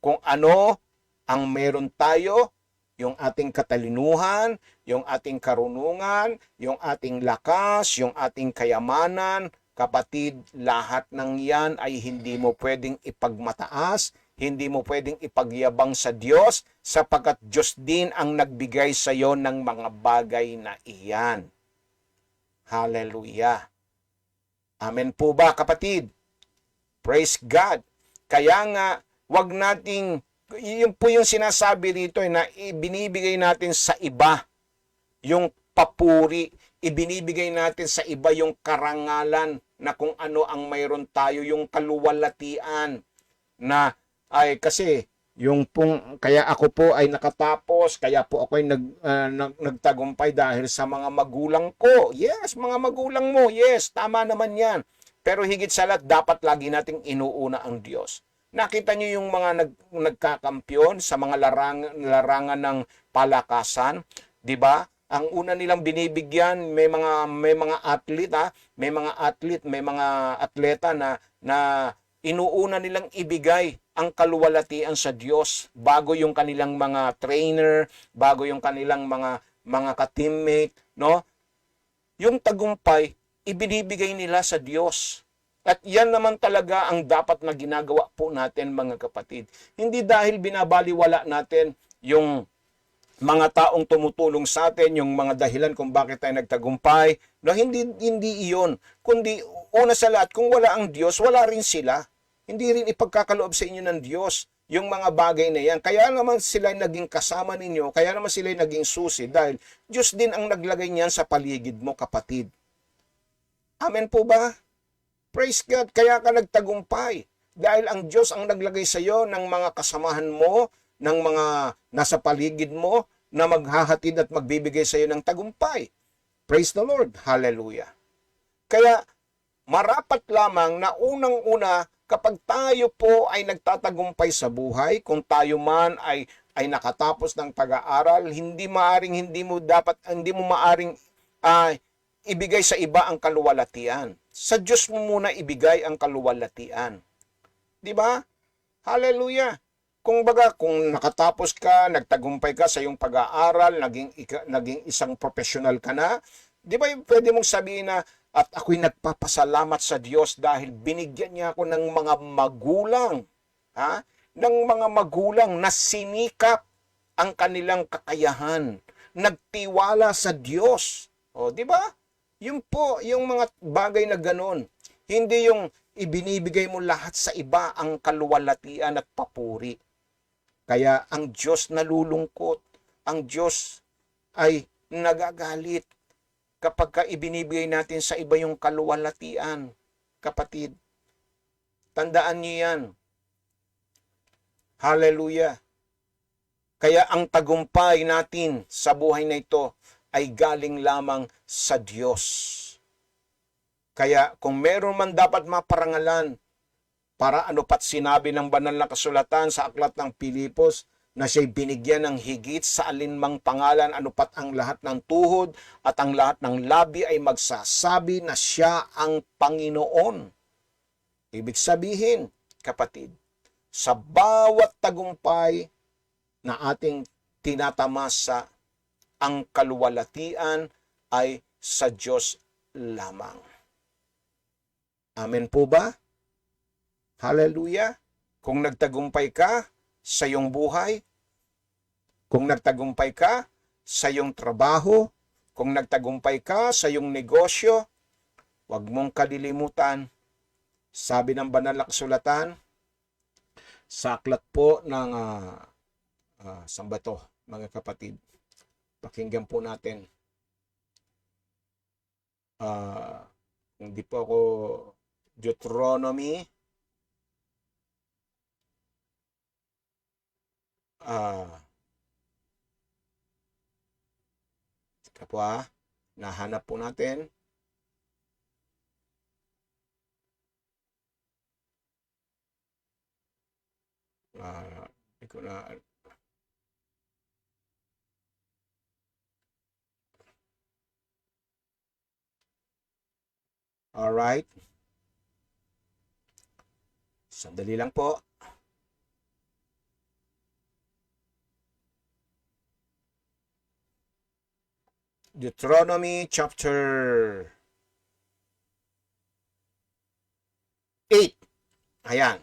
kung ano ang meron tayo, yung ating katalinuhan, yung ating karunungan, yung ating lakas, yung ating kayamanan. Kapatid, lahat ng yan ay hindi mo pwedeng ipagmataas, hindi mo pwedeng ipagyabang sa Diyos, sapagkat Diyos din ang nagbigay sa iyo ng mga bagay na iyan. Hallelujah. Amen po ba, kapatid? Praise God. Kaya nga, wag nating, yun po yung sinasabi dito na ibinibigay natin sa iba yung papuri, ibinibigay natin sa iba yung karangalan na kung ano ang mayroon tayo, yung kaluwalhatian na ay kasi yung pong, kaya ako po ay nakatapos, kaya po ako ay nagtagumpay dahil sa mga magulang ko. Yes, mga magulang mo, yes, tama naman yan. Pero higit sa lahat, dapat lagi nating inuuna ang Diyos. Nakita niyo yung mga nagkakampyon sa mga larangan ng palakasan, 'di ba? Ang una nilang binibigyan, may mga athlete, may mga atleta na inuuna nilang ibigay ang kaluwalhatian sa Diyos bago yung kanilang mga trainer, bago yung kanilang mga ka-teammate, no? Yung tagumpay ibinibigay nila sa Diyos. At yan naman talaga ang dapat na ginagawa po natin, mga kapatid. Hindi dahil binabaliwala natin yung mga taong tumutulong sa atin, yung mga dahilan kung bakit tayo nagtagumpay. No, hindi iyon. Kundi una sa lahat, kung wala ang Diyos, wala rin sila. Hindi rin ipagkakaloob sa inyo ng Diyos yung mga bagay na yan. Kaya naman sila naging kasama ninyo, kaya naman sila naging susi dahil Diyos din ang naglagay niyan sa paligid mo, kapatid. Amen po ba? Praise God, kaya ka nagtagumpay. Dahil ang Diyos ang naglagay sa iyo ng mga kasamahan mo, ng mga nasa paligid mo, na maghahatid at magbibigay sa iyo ng tagumpay. Praise the Lord. Hallelujah. Kaya, marapat lamang na unang-una, kapag tayo po ay nagtatagumpay sa buhay, kung tayo man ay nakatapos ng pag-aaral, hindi mo maaring ibigay sa iba ang kaluwalhatian. Sa Diyos mo muna ibigay ang kaluwalhatian. Di ba? Hallelujah. Kung nakatapos ka, nagtagumpay ka sa iyong pag-aaral, naging isang professional ka na, di ba pwede mong sabihin na, at ako'y nagpapasalamat sa Diyos dahil binigyan niya ako ng mga magulang, ng mga magulang na sinikap ang kanilang kakayahan, nagtiwala sa Diyos. O, di ba? Yun po, yung mga bagay na ganun. Hindi yung ibinibigay mo lahat sa iba ang kaluwalhatian at papuri. Kaya ang Diyos nalulungkot. Ang Diyos ay nagagalit kapag ka ibinibigay natin sa iba yung kaluwalhatian. Kapatid, tandaan niyo yan. Hallelujah. Kaya ang tagumpay natin sa buhay na ito ay galing lamang sa Diyos. Kaya kung meron man dapat maparangalan, para ano pat sinabi ng banal na kasulatan sa aklat ng Pilipos na siya'y binigyan ng higit sa alinmang pangalan, ano pat ang lahat ng tuhod at ang lahat ng labi ay magsasabi na siya ang Panginoon. Ibig sabihin, kapatid, sa bawat tagumpay na ating tinatamasa, ang kaluwalhatian ay sa Diyos lamang. Amen po ba? Hallelujah! Kung nagtagumpay ka sa iyong buhay, kung nagtagumpay ka sa iyong trabaho, kung nagtagumpay ka sa iyong negosyo, huwag mong kalilimutan, sabi ng banal na kasulatan, sa aklat po ng saan ba to, mga kapatid? Pakinggan po natin. Hindi po ako Deuteronomy. Kapwa, nahanap po natin. Hindi ko na. Alright. Sandali lang po. Deuteronomy chapter 8. Ayan.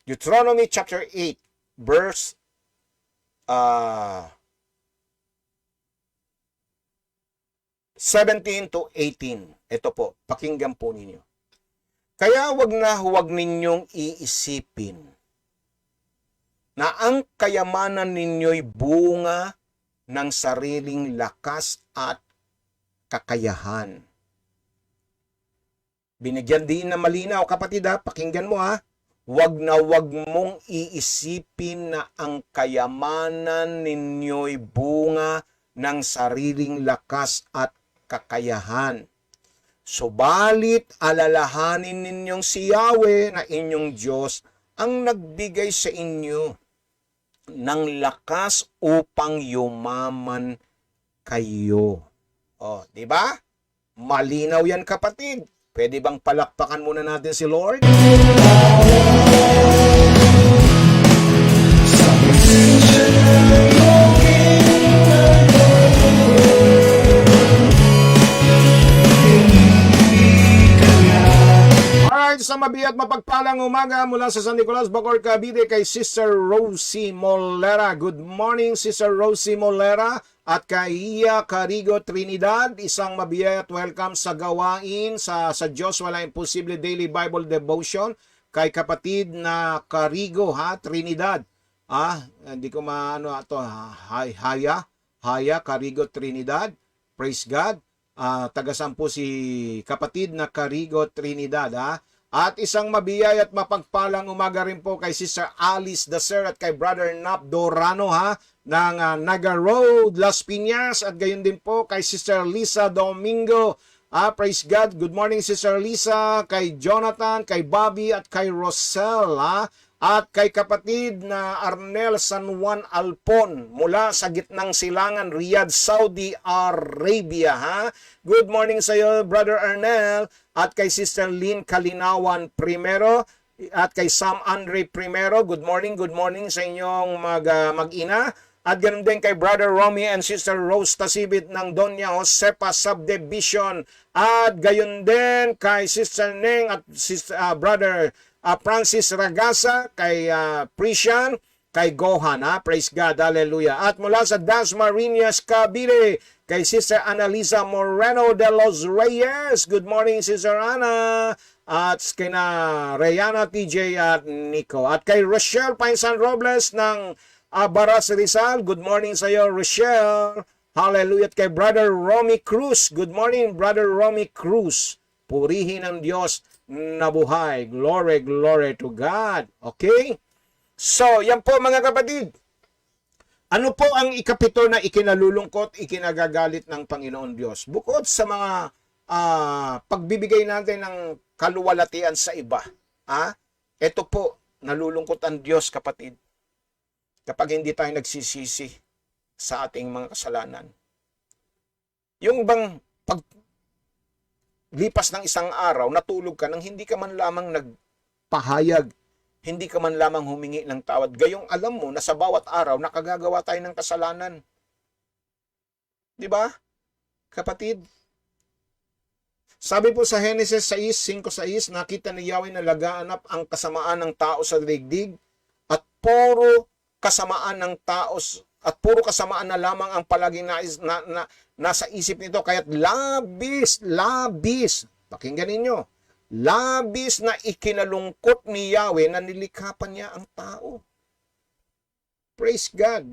Deuteronomy chapter 8 verse 17 to 18. Ito po, pakinggan po ninyo. Kaya huwag ninyong iisipin na ang kayamanan ninyo'y bunga ng sariling lakas at kakayahan. Binigyan din na malinaw, kapatid ha, pakinggan mo ha. Huwag mong iisipin na ang kayamanan ninyo'y bunga ng sariling lakas at kakayahan. Subalit alalahanin ninyong si Yahweh na inyong Diyos ang nagbigay sa inyo ng lakas upang yumaman kayo. Oh, di ba? Malinaw yan, kapatid. Pwede bang palakpakan muna natin si Lord? Sa presensya ng iyong Alright, sa mabigat mapagpalang umaga mula sa San Nicolas, Bacoor, Cavite kay Sister Rosie Molera. Good morning, Sister Rosie Molera. At kay Iya Carigo Trinidad, isang mabiyay at welcome sa gawain sa Diyos Wala Imposible Daily Bible Devotion. Kay kapatid na Carigo Trinidad. Hindi ko maano ito. Haya Carigo Trinidad. Praise God. Tagasan po si kapatid na Carigo Trinidad At isang mabiyay at mapagpalang umaga rin po kay Sister Alice Dacer at kay Brother Nap Dorano ng Naga Road, Las Piñas, at gayon din po kay Sister Lisa Domingo. Praise God. Good morning, Sister Lisa, kay Jonathan, kay Bobby at kay Rosel. At kay kapatid na Arnel San Juan Alpon mula sa gitnang silangan, Riyadh, Saudi Arabia. Good morning sa iyo, Brother Arnel. At kay Sister Lynn Kalinawan Primero at kay Sam Andre Primero. Good morning sa inyong mag-ina. At ganoon din kay Brother Romy and Sister Rose Tasibit ng Doña Josepa Subdivision. At gayon din kay Sister Neng at Brother Francis Ragasa, kay Prishan, kay Gohan, praise God, hallelujah. At mula sa Dasmariñas, Cavite, kay Sister Annalisa Moreno de los Reyes. Good morning, Sister Ana. At kina Rayana, TJ at Nico. At kay Rochelle Painsan Robles ng Baras Rizal. Good morning sa iyo, Rochelle. Hallelujah. At kay Brother Romy Cruz. Good morning, Brother Romy Cruz. Purihin ang Diyos na buhay. Glory, glory to God. Okay? So, yan po mga kapatid. Ano po ang ikapito na ikinalulungkot, ikinagagalit ng Panginoon Diyos? Bukod sa mga pagbibigay natin ng kaluwalhatian sa iba, ito po, nalulungkot ang Diyos, kapatid, kapag hindi tayo nagsisisi sa ating mga kasalanan. Yung bang lipas ng isang araw, natulog ka nang hindi ka man lamang nagpahayag, hindi ka man lamang humingi ng tawad. Gayong alam mo na sa bawat araw, nakagagawa tayo ng kasalanan. Di ba, kapatid? Sabi po sa Genesis 6:5-6, nakita ni Yahweh na lagaanap ang kasamaan ng tao sa daigdig at puro kasamaan ng tao at puro kasamaan na lamang ang palaging nasa isip nito, kaya't labis, pakinggan ninyo, labis na ikinalungkot ni Yahweh na nilikha pa niya ang tao. Praise God.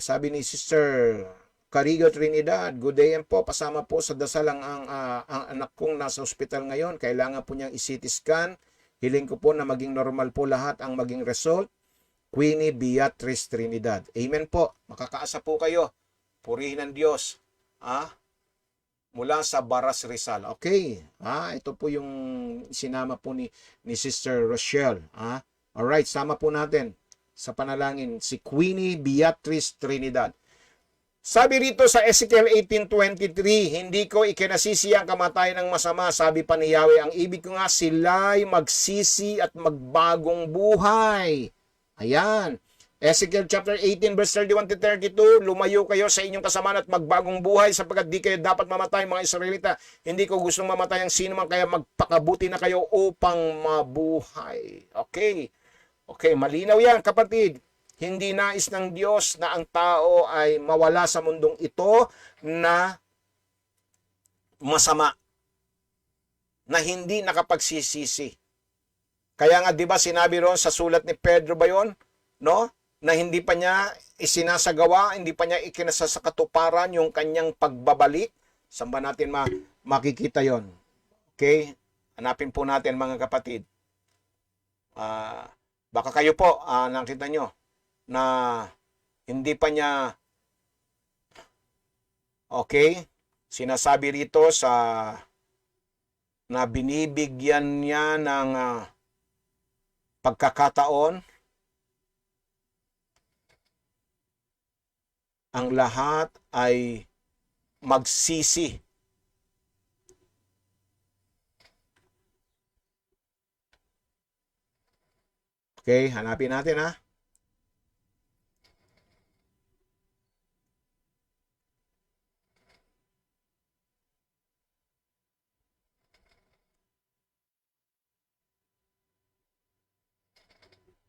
Sabi ni Sister Carigo Trinidad, good day po, pasama po sa dasal ang anak kong nasa ospital ngayon, kailangan po niyang i-CT scan, hiling ko po na maging normal po lahat ang maging result. Queenie Beatrice Trinidad. Amen po. Makakaasa po kayo. Purihin ng Diyos. Mula sa Baras Rizal. Okay. Ito po yung sinama po ni Sister Rochelle. Alright, sama po natin sa panalangin si Queenie Beatrice Trinidad. Sabi rito sa Ezekiel 18:23, hindi ko ikinasisi ang kamatayan ng masama. Sabi pa ni Yahweh, ang ibig ko nga sila'y magsisi at magbagong buhay. Ayan. Ezekiel chapter 18 verse 31-32, lumayo kayo sa inyong kasamaan at magbagong buhay sapagkat di kayo dapat mamatay, mga Israelita. Hindi ko gustong mamatay ang sino man, kaya magpakabuti na kayo upang mabuhay. Okay. Okay, malinaw yan, kapatid. Hindi nais ng Diyos na ang tao ay mawala sa mundong ito na masama, na hindi nakapagsisisi. Kaya nga 'di ba sinabi ron sa sulat ni Pedro ba 'yon, no? Na hindi pa niya isinasagawa, hindi pa niya ikinasasakatuparan yung kanyang pagbabalik. Saan ba natin makikita 'yon? Okay? Hanapin po natin, mga kapatid. Baka kayo po nakita nyo na hindi pa niya sinasabi rito na binibigyan niya ng pagkakataon ang lahat ay magsisi. Okay, hanapin natin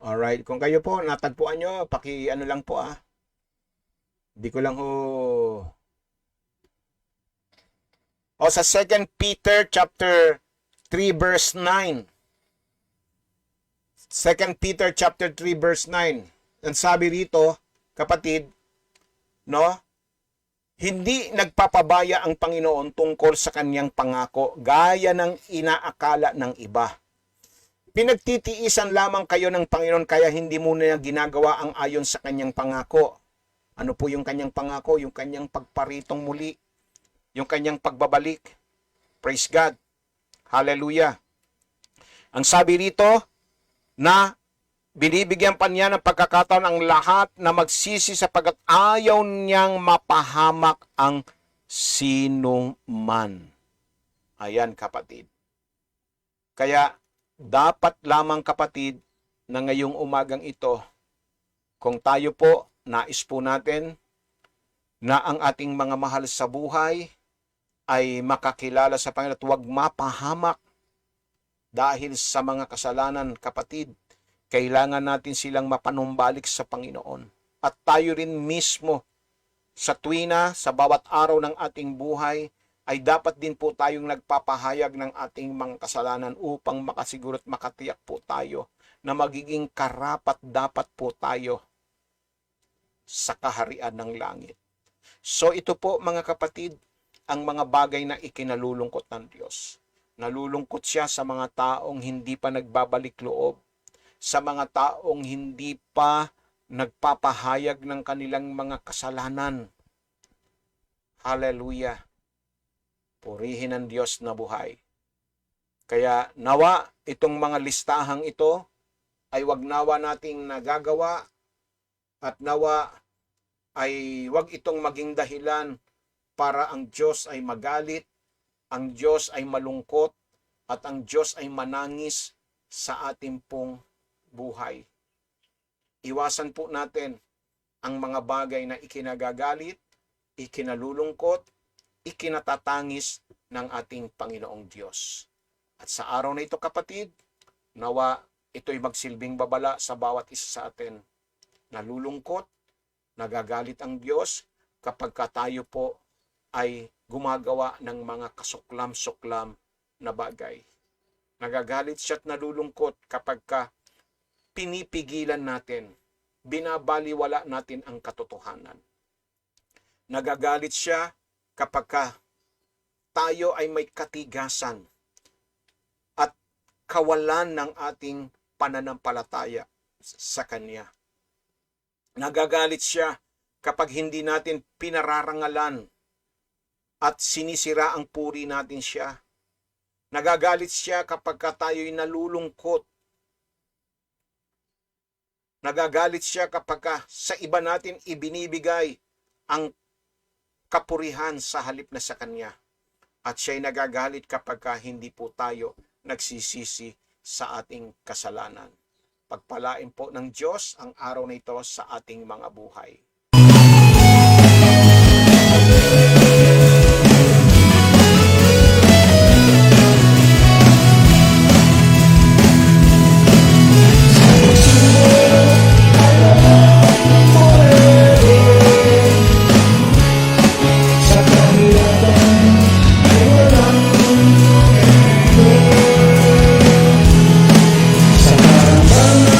Alright, kung kayo po natagpuan nyo, ano lang po Hindi ko lang sa 2 Peter chapter 3 verse 9. 2 Peter chapter 3 verse 9. Ang sabi rito, kapatid, no? Hindi nagpapabaya ang Panginoon tungkol sa kanyang pangako gaya ng inaakala ng iba. Pinagtitiisan lamang kayo ng Panginoon kaya hindi muna ginagawa ang ayon sa kanyang pangako. Ano po yung kanyang pangako? Yung kanyang pagparitong muli. Yung kanyang pagbabalik. Praise God. Hallelujah. Ang sabi rito na binibigyan pa niya ng pagkakataon ang lahat na magsisi sapagkat ayaw niyang mapahamak ang sino man. Ayan, kapatid. Kaya dapat lamang, kapatid, na ngayong umagang ito, kung tayo po, nais po natin na ang ating mga mahal sa buhay ay makakilala sa Panginoon at huwag mapahamak dahil sa mga kasalanan, kapatid. kailangan natin silang mapanumbalik sa Panginoon. At tayo rin mismo sa tuwina, sa bawat araw ng ating buhay, ay dapat din po tayong nagpapahayag ng ating mga kasalanan upang makasiguro at makatiyak po tayo na magiging karapat-dapat po tayo sa kaharian ng langit. So ito po mga kapatid, ang mga bagay na ikinalulungkot ng Diyos. Nalulungkot siya sa mga taong hindi pa nagbabalik loob, sa mga taong hindi pa nagpapahayag ng kanilang mga kasalanan. Hallelujah! Purihin ang Diyos na buhay. Kaya nawa itong mga listahang ito ay wag nawa nating nagagawa at nawa ay wag itong maging dahilan para ang Diyos ay magalit, ang Diyos ay malungkot, at ang Diyos ay manangis sa ating pong buhay. Iwasan po natin ang mga bagay na ikinagagalit, ikinalulungkot, ikinatatangis ng ating Panginoong Diyos. At sa araw na ito kapatid, nawa ito'y magsilbing babala sa bawat isa sa atin. Nalulungkot, nagagalit ang Diyos kapag tayo po ay gumagawa ng mga kasuklam-suklam na bagay. Nagagalit siya at nalulungkot kapag pinipigilan natin, binabaliwala natin ang katotohanan. Nagagalit siya kapag tayo ay may katigasan at kawalan ng ating pananampalataya sa Kanya. Nagagalit siya kapag hindi natin pinararangalan at sinisira ang puri natin siya. Nagagalit siya kapag tayo'y nalulungkot. Nagagalit siya kapag sa iba natin ibinibigay ang kapurihan sa halip na sa Kanya. At siya'y nagagalit kapag hindi po tayo nagsisisi sa ating kasalanan. Pagpalain po ng Diyos ang araw na ito sa ating mga buhay. Sa kahirapan ay walang sa karamdaman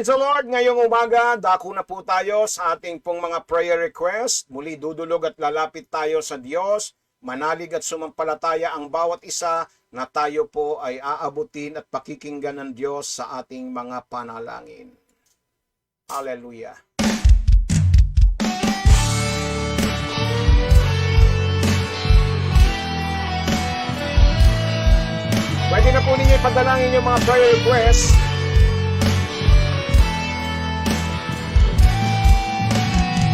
Praise the Lord! Ngayong umaga, dako na po tayo sa ating pong mga prayer request. Muli dudulog at lalapit tayo sa Diyos. Manalig at sumampalataya ang bawat isa na tayo po ay aabutin at pakikinggan ng Diyos sa ating mga panalangin. Hallelujah! Pwede na po ninyo ipadalangin yung mga prayer requests.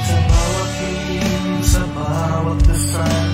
sa bawat hiling, sa bawat dasal.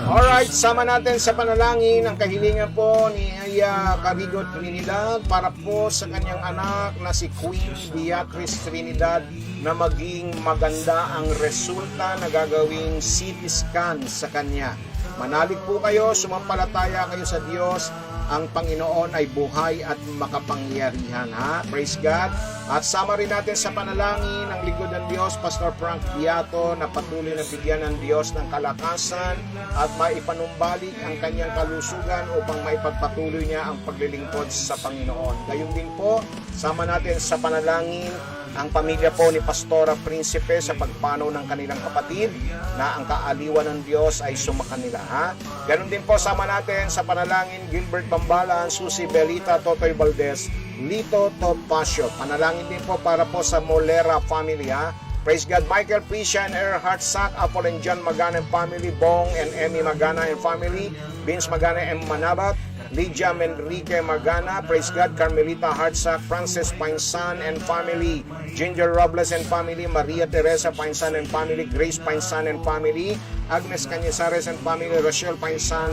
Alright, sama natin sa panalangin ang kahilingan po ni Aya Carigo Trinidad para po sa kanyang anak na si Queen Beatrice Trinidad na maging maganda ang resulta na gagawing CT scan sa kanya. Manalig po kayo, sumampalataya kayo sa Diyos. Ang Panginoon ay buhay at makapangyarihan. Ha? Praise God. At sama rin natin sa panalangin ang lingkod ng Diyos, Pastor Frank Beato, na patuloy na bigyan ng Diyos ng kalakasan at maipanumbalik ang kanyang kalusugan upang maipagpatuloy niya ang paglilingkod sa Panginoon. Gayon din po, sama natin sa panalangin ang pamilya po ni Pastora Prinsipe sa pagpanaw ng kanilang kapatid na ang kaaliwan ng Diyos ay sumakanila. Ha? Ganon din po, sama natin sa panalangin Gilbert Bambalan, Susie Belita, Totoy Valdez, Lito Topacio. Panalangin din po para po sa Molera family. Ha? Praise God. Michael Prisha and Earhart Sack, Apple and John Magana and family, Bong and Emmy Magana and family, Vince Magana and Manabat, Lydia Menrique Magana, praise God, Carmelita Hartsack, Francis Painsan and family, Ginger Robles and family, Maria Teresa Painsan and family, Grace Painsan and family, Agnes Cañizares and family, Rochelle Painsan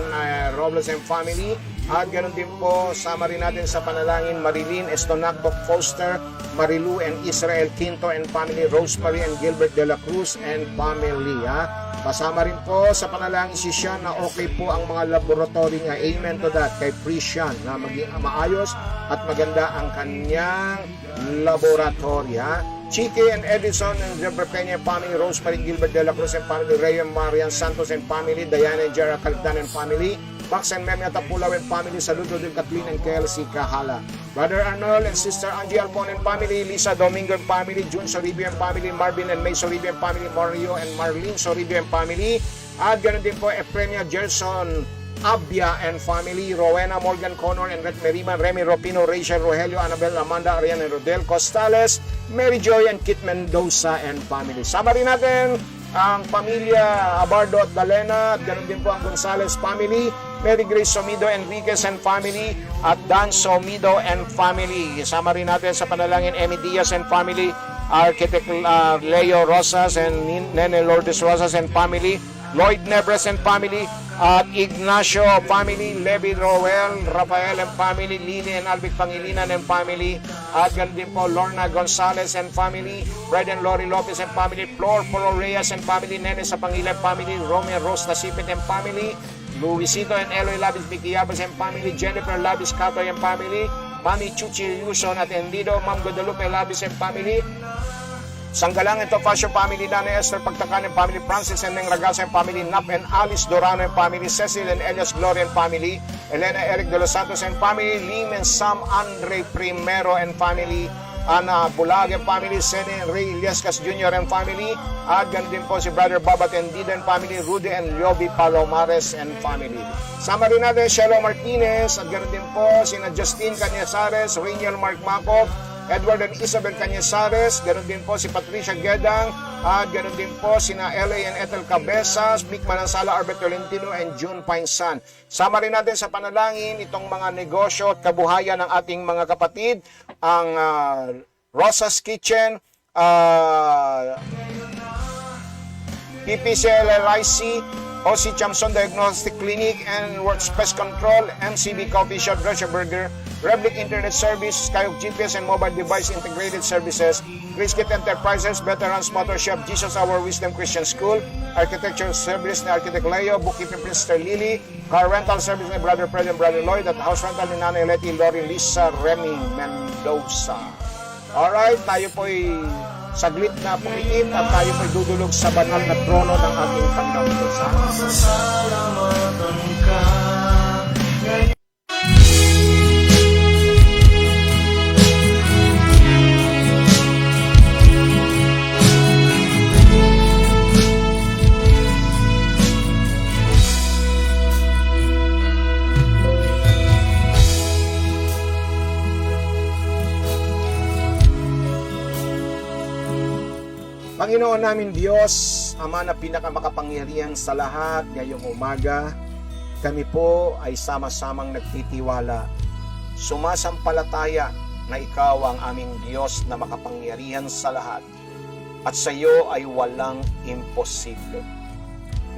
Robles and family, at ganoon din po, sama rin natin sa panalangin Marilyn Estonaco Foster, Marilu and Israel Quinto and family, Rosemary and Gilbert de la Cruz and family. Kasama rin po sa panalangin si Sean na okay po ang mga laboratory niya. Amen to that. Kay Prisian na maging maayos at maganda ang kanyang laboratory. Chike and Edison and Deborah Peña family, Rosemary Gilbert de la Cruz and family, Rayon Marian Santos and family, Diana and Gerald Caldan and family, Max and Memia Tapulaw and family, Saludo din Kathleen and Kelsey Kahala. Brother Arnold and Sister Angie Albon and family, Lisa Domingo and family, June Soribio and family, Marvin and May Soribio and family, Mario and Marlene Soribio and family, at ganoon din po Efrenia Gerson Abia and family, Rowena Morgan Connor and Red Merima, Remy Ropino, Rachel Rogelio, Annabel Amanda, Ariana and Rodel Costales, Mary Joy and Kit Mendoza and family. Sama rin natin ang pamilya Abardo at Dalena, at ganoon din po ang Gonzales family, Mary Grace Somido Enriquez and family, at Dan Somido and family. Sama rin natin sa panalangin Emmy Diaz and family, Architect Leo Rosas and Nene Lourdes Rosas and family, Lloyd Nebres and family, at Ignacio family, Levi Roel, Rafael and family, Lili and Albic Pangilinan and family, at ganun din po Lorna Gonzalez and family, Brad and Lori Lopez and family, Flor Polo Reyes and family, Nene sa Pangilan family, Romeo Rose Nasipit and family, Luisito and Eloy Labis Bikiyabas and family, Jennifer Labis Catoy and family, Mami Chuchi Yuson at Endido, Ma'am Guadalupe Labis and family, Sanggalang and Topacio family, Nana Esther Pagtakan and family, Francis and Neng Ragasa and family, Nap and Alice Dorano and family, Cecil and Elias Gloria and family, Elena Eric de los Santos and family, Lim and Sam Andre Primero and family, Ana Bulag and family, Sene and Ray Iliascas Jr. and family, at ganun din po si Brother Babat and Dida and family, Rudy and Liobi Palomares and family. Sama rin natin Shelo Martinez, at ganun din po sina Justin Cañizares, Rainiel Mark Makov, Edward and Isabel Cañizares, ganoon din po si Patricia Gedang, at ganoon din po sina L.A. and Ethel Cabezas, Vic Manansala, Arbet Tolentino, and June Painsan. Sama rin natin sa panalangin itong mga negosyo at kabuhayan ng ating mga kapatid, ang Rosa's Kitchen, PPCLLIC, OC Chamson Diagnostic Clinic and Works Pest Control, MCB Coffee Shop, Russia Burger, Reblick Internet Service, Skyhook GPS and Mobile Device Integrated Services, Grace Kit Enterprises, Veterans Motor Shop, Jesus Our Wisdom Christian School, Architecture Service ni Architect Leo, Bookkeeping Sister Lily, Car Rental Service ni Brother Fred and Brother Lloyd, at House Rental ni Nanay Letty, Lori, Lisa, Remy Mendoza. Alright, tayo po'y saglit na pumiit at tayo po'y dudulog sa banal na trono ng ating Panginoon Diyos. Masasalamatan ka. Panginoon namin Diyos, Ama na pinakamakapangyarihan sa lahat, ngayong umaga, kami po ay sama-samang nagtitiwala, sumasampalataya na Ikaw ang aming Diyos na makapangyarihan sa lahat, at sa iyo ay walang imposible.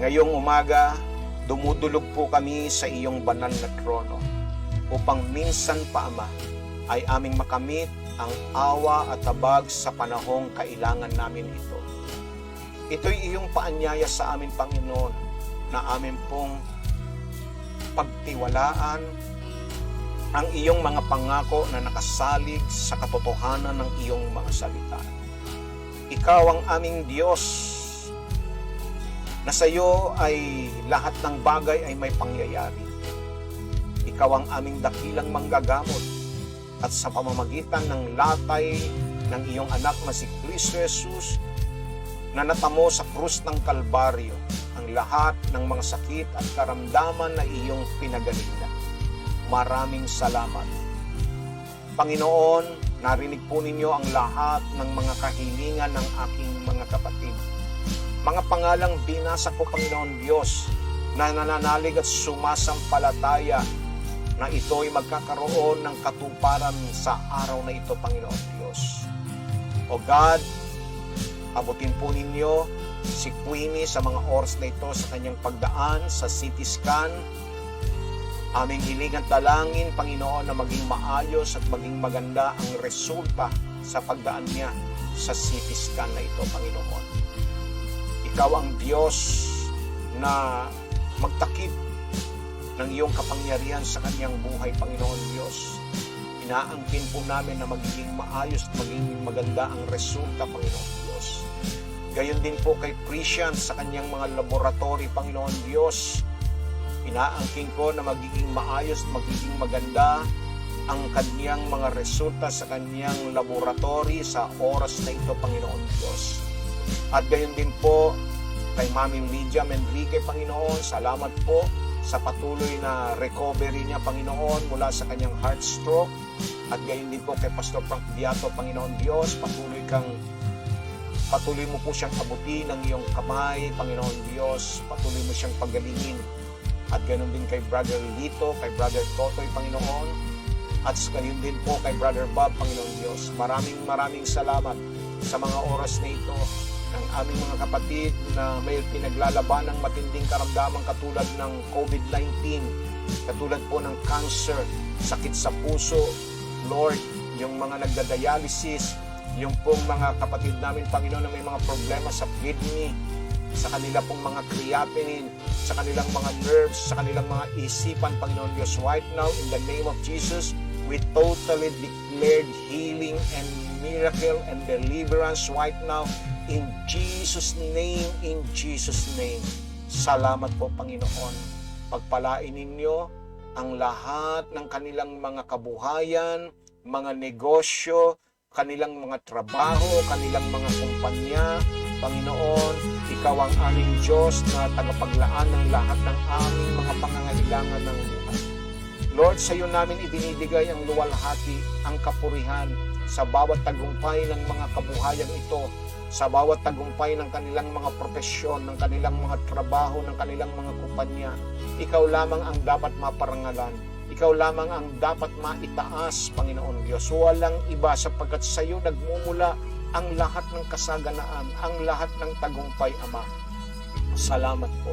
Ngayong umaga, dumudulog po kami sa iyong banal na trono, upang minsan pa, Ama, ay aming makamit ang awa at tabag sa panahong kailangan namin ito. Ito'y iyong paanyaya sa amin, Panginoon, na amin pong pagtiwalaan ang iyong mga pangako na nakasalig sa katotohanan ng iyong mga salita. Ikaw ang aming Diyos, na sa iyo ay lahat ng bagay ay may pangyayari. Ikaw ang aming dakilang manggagamot, at sa pamamagitan ng latay ng iyong anak na si Kristo Jesus, na natamo sa krus ng Kalbaryo ang lahat ng mga sakit at karamdaman na iyong pinagalingan. Maraming salamat. Panginoon, narinig po ninyo ang lahat ng mga kahilingan ng aking mga kapatid. Mga pangalang binasa ko, Panginoon Diyos, na nananalig at sumasampalataya na ito'y magkakaroon ng katuparan sa araw na ito, Panginoon Diyos. O God, abutin po ninyo si Queenie sa mga oras na ito sa kanyang pagdaan sa CT scan. Aming hiling at dalangin, Panginoon, na maging maayos at maging maganda ang resulta sa pagdaan niya sa CT scan na ito, Panginoon. Ikaw ang Diyos na magtakip ng iyong kapangyarihan sa kanyang buhay, Panginoon Diyos. Inaangkin po namin na magiging maayos at magiging maganda ang resulta, Panginoon Diyos. Gayon din po kay Christian sa kanyang mga laboratory, Panginoon Diyos. Inaangkin ko na magiging maayos at magiging maganda ang kanyang mga resulta sa kanyang laboratory sa oras na ito, Panginoon Diyos. At gayon din po kay Mami Lydia Menrique, Panginoon, salamat po sa patuloy na recovery niya, Panginoon, mula sa kanyang heart stroke. At gayon din po kay Pastor Frank Diato, Panginoon Diyos, patuloy mo po siyang abutin ng iyong kamay, Panginoon Diyos, patuloy mo siyang pagalingin. At gayon din kay Brother Lito, kay Brother Totoy, Panginoon, at gayon din po kay Brother Bob, Panginoon Diyos. Maraming salamat sa mga oras na ito ng aming mga kapatid na may pinaglalaban ng matinding karamdaman katulad ng COVID-19, katulad po ng cancer, sakit sa puso, Lord, yung mga nagda-dialysis, yung pong mga kapatid namin, Panginoon, na may mga problema sa kidney, sa kanila pong mga creatinine, sa kanilang mga nerves, sa kanilang mga isipan, Panginoon Diyos. Right now, in the name of Jesus, we totally declared healing and miracle and deliverance right now in Jesus' name, in Jesus' name. Salamat po, Panginoon. Pagpalain ninyo ang lahat ng kanilang mga kabuhayan, mga negosyo, kanilang mga trabaho, kanilang mga kumpanya. Panginoon, Ikaw ang aming Diyos na tagapaglaan ng lahat ng aming mga pangangailangan ng buhay. Lord, sa iyo namin ibinibigay ang luwalhati, ang kapurihan sa bawat tagumpay ng mga kabuhayan ito, sa bawat tagumpay ng kanilang mga propesyon, ng kanilang mga trabaho, ng kanilang mga kumpanya. Ikaw lamang ang dapat maparangalan. Ikaw lamang ang dapat maitaas, Panginoon Diyos. Walang iba sapagkat sa iyo nagmumula ang lahat ng kasaganaan, ang lahat ng tagumpay, Ama. Salamat po.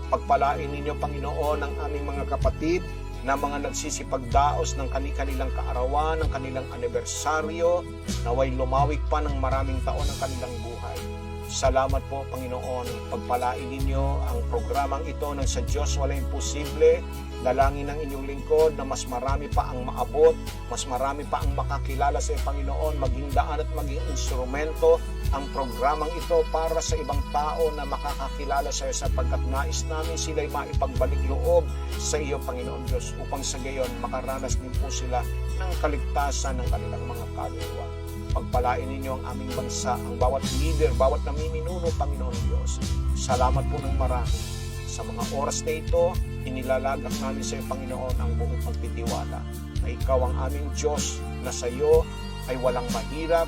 Pagpalain ninyo, Panginoon, ang aming mga kapatid na mga nagsisipagdaos ng kanilang kaarawan, ng kanilang anibersaryo, naway lumawig pa ng maraming taon ang kanilang buhay. Salamat po, Panginoon. Pagpalain ninyo ang programang ito ng Sa Diyos Walang Imposible. Dalangin ng inyong lingkod na mas marami pa ang maabot, mas marami pa ang makakilala sa Panginoon, maging daan at maging instrumento ang programang ito para sa ibang tao na makakakilala sa iyo, sapagkat nais namin sila'y maipagbalik loob sa iyo, Panginoon Diyos, upang sa gayon makaranas din po sila ng kaligtasan ng kanilang mga kaluluwa. Pagpalain ninyo ang aming bansa, ang bawat leader, bawat namiminuno, Panginoon Diyos. Salamat po ng marami. Sa mga oras na ito, inilalagak namin sa iyo, Panginoon, ang buong pagtitiwala na ikaw ang aming Diyos, na sa iyo ay walang mahirap,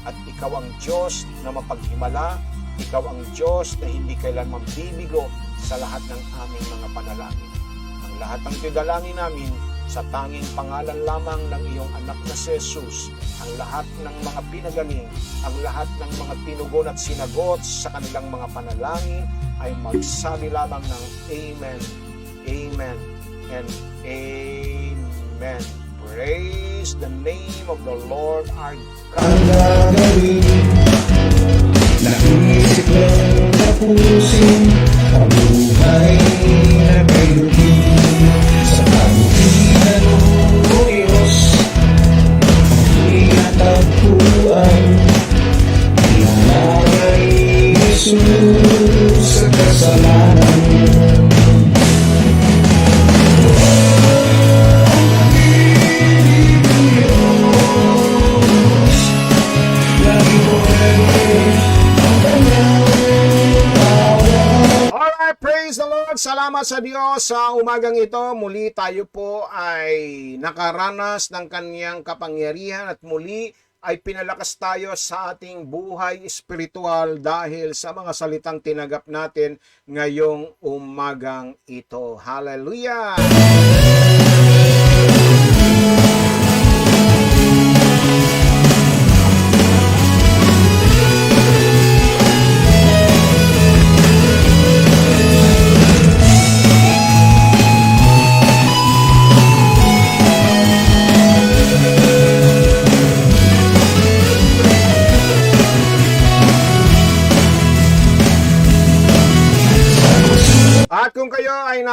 at ikaw ang Diyos na mapaghimala, ikaw ang Diyos na hindi kailanman bibigo sa lahat ng aming mga panalangin. Ang lahat ng tidalangin namin sa tanging pangalan lamang ng iyong anak na si Jesus, ang lahat ng mga pinagaling, ang lahat ng mga tinugon at sinagot sa kanilang mga panalangin ay magsabi lamang ng Amen, Amen, and Amen. Praise the name of the Lord our God. Ang gagawin, naisip lang tapusin ang buhay na kailutin sa kabuhian mo, Diyos. Iatagpuan, ilalagay Jesus sa kasalanan. Alright, praise the Lord. Salamat sa Diyos sa umagang ito. Muli tayo po ay nakaranas ng kanyang kapangyarihan at muli ay pinalakas tayo sa ating buhay espiritual dahil sa mga salitang tinagap natin ngayong umagang ito. Hallelujah!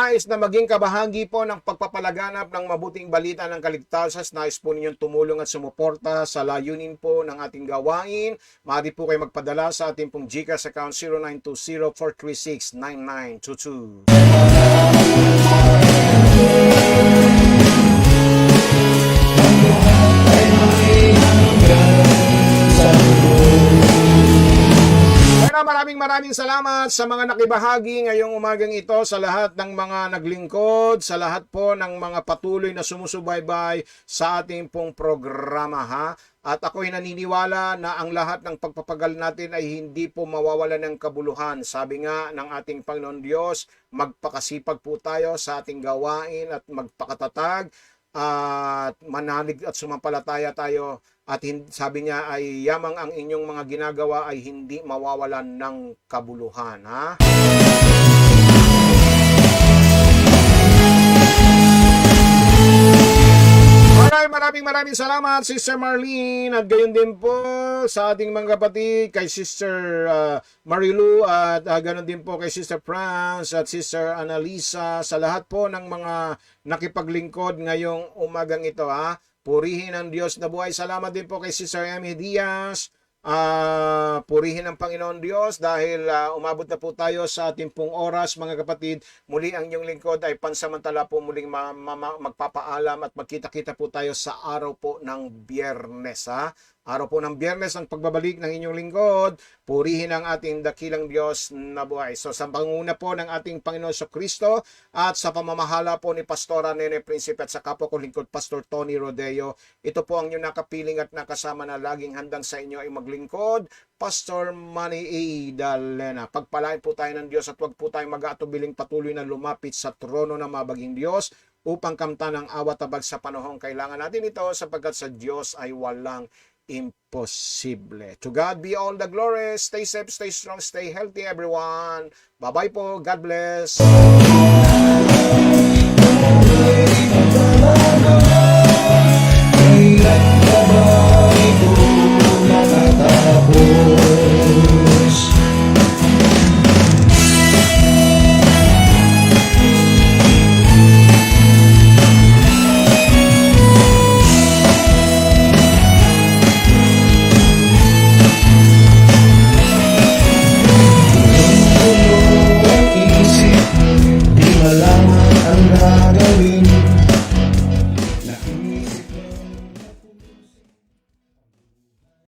nais na maging kabahagi po ng pagpapalaganap ng mabuting balita ng kaligtasan, nais po ninyong tumulong at sumuporta sa layunin po ng ating gawain, maaari po kayo magpadala sa ating pong GCash account 0920-436-9922. Kaya maraming salamat sa mga nakibahagi ngayong umagang ito, sa lahat ng mga naglingkod, sa lahat po ng mga patuloy na sumusubaybay sa ating pong programa, ha. At ako'y naniniwala na ang lahat ng pagpapagal natin ay hindi po mawawala ng kabuluhan. Sabi nga ng ating Panginoon Diyos, magpakasipag po tayo sa ating gawain at magpakatatag at manalig at sumampalataya tayo. At sabi niya ay yamang ang inyong mga ginagawa ay hindi mawawalan ng kabuluhan, ha? Alright, maraming salamat Sister Marlene, at gayon din po sa ating mga kapatid, kay Sister Marilu, at gayon din po kay Sister France at Sister Annalisa, sa lahat po ng mga nakipaglingkod ngayong umagang ito, ha. Purihin ang Diyos na buhay. Salamat din po kay Sister Emmy Diaz. Purihin ang Panginoon Diyos dahil umabot na po tayo sa ating pong oras, mga kapatid. Muli ang inyong lingkod ay pansamantala po muling magpapaalam at magkita-kita po tayo sa araw po ng Biyernes, ha. Araw po ng Biyernes ang pagbabalik ng inyong lingkod. Purihin ang ating dakilang Diyos na buhay. So sa panguna po ng ating Panginoon sa Kristo at sa pamamahala po ni Pastora Nene Principe at sa kapwa ko lingkod Pastor Tony Rodeo, ito po ang inyong nakapiling at nakasama na laging handang sa inyo ay maglingkod, Pastor Manny A. Dalena. Pagpalain po tayo ng Diyos at huwag po tayong mag-aatubiling patuloy na lumapit sa trono ng mabaging Diyos upang kamtan ang awat tabag sa panahong kailangan natin ito, sapagkat sa Diyos ay walang imposible. To God be all the glory. Stay safe, stay strong, stay healthy, everyone. Bye-bye po. God bless. Kailan ka ba ito matatapos?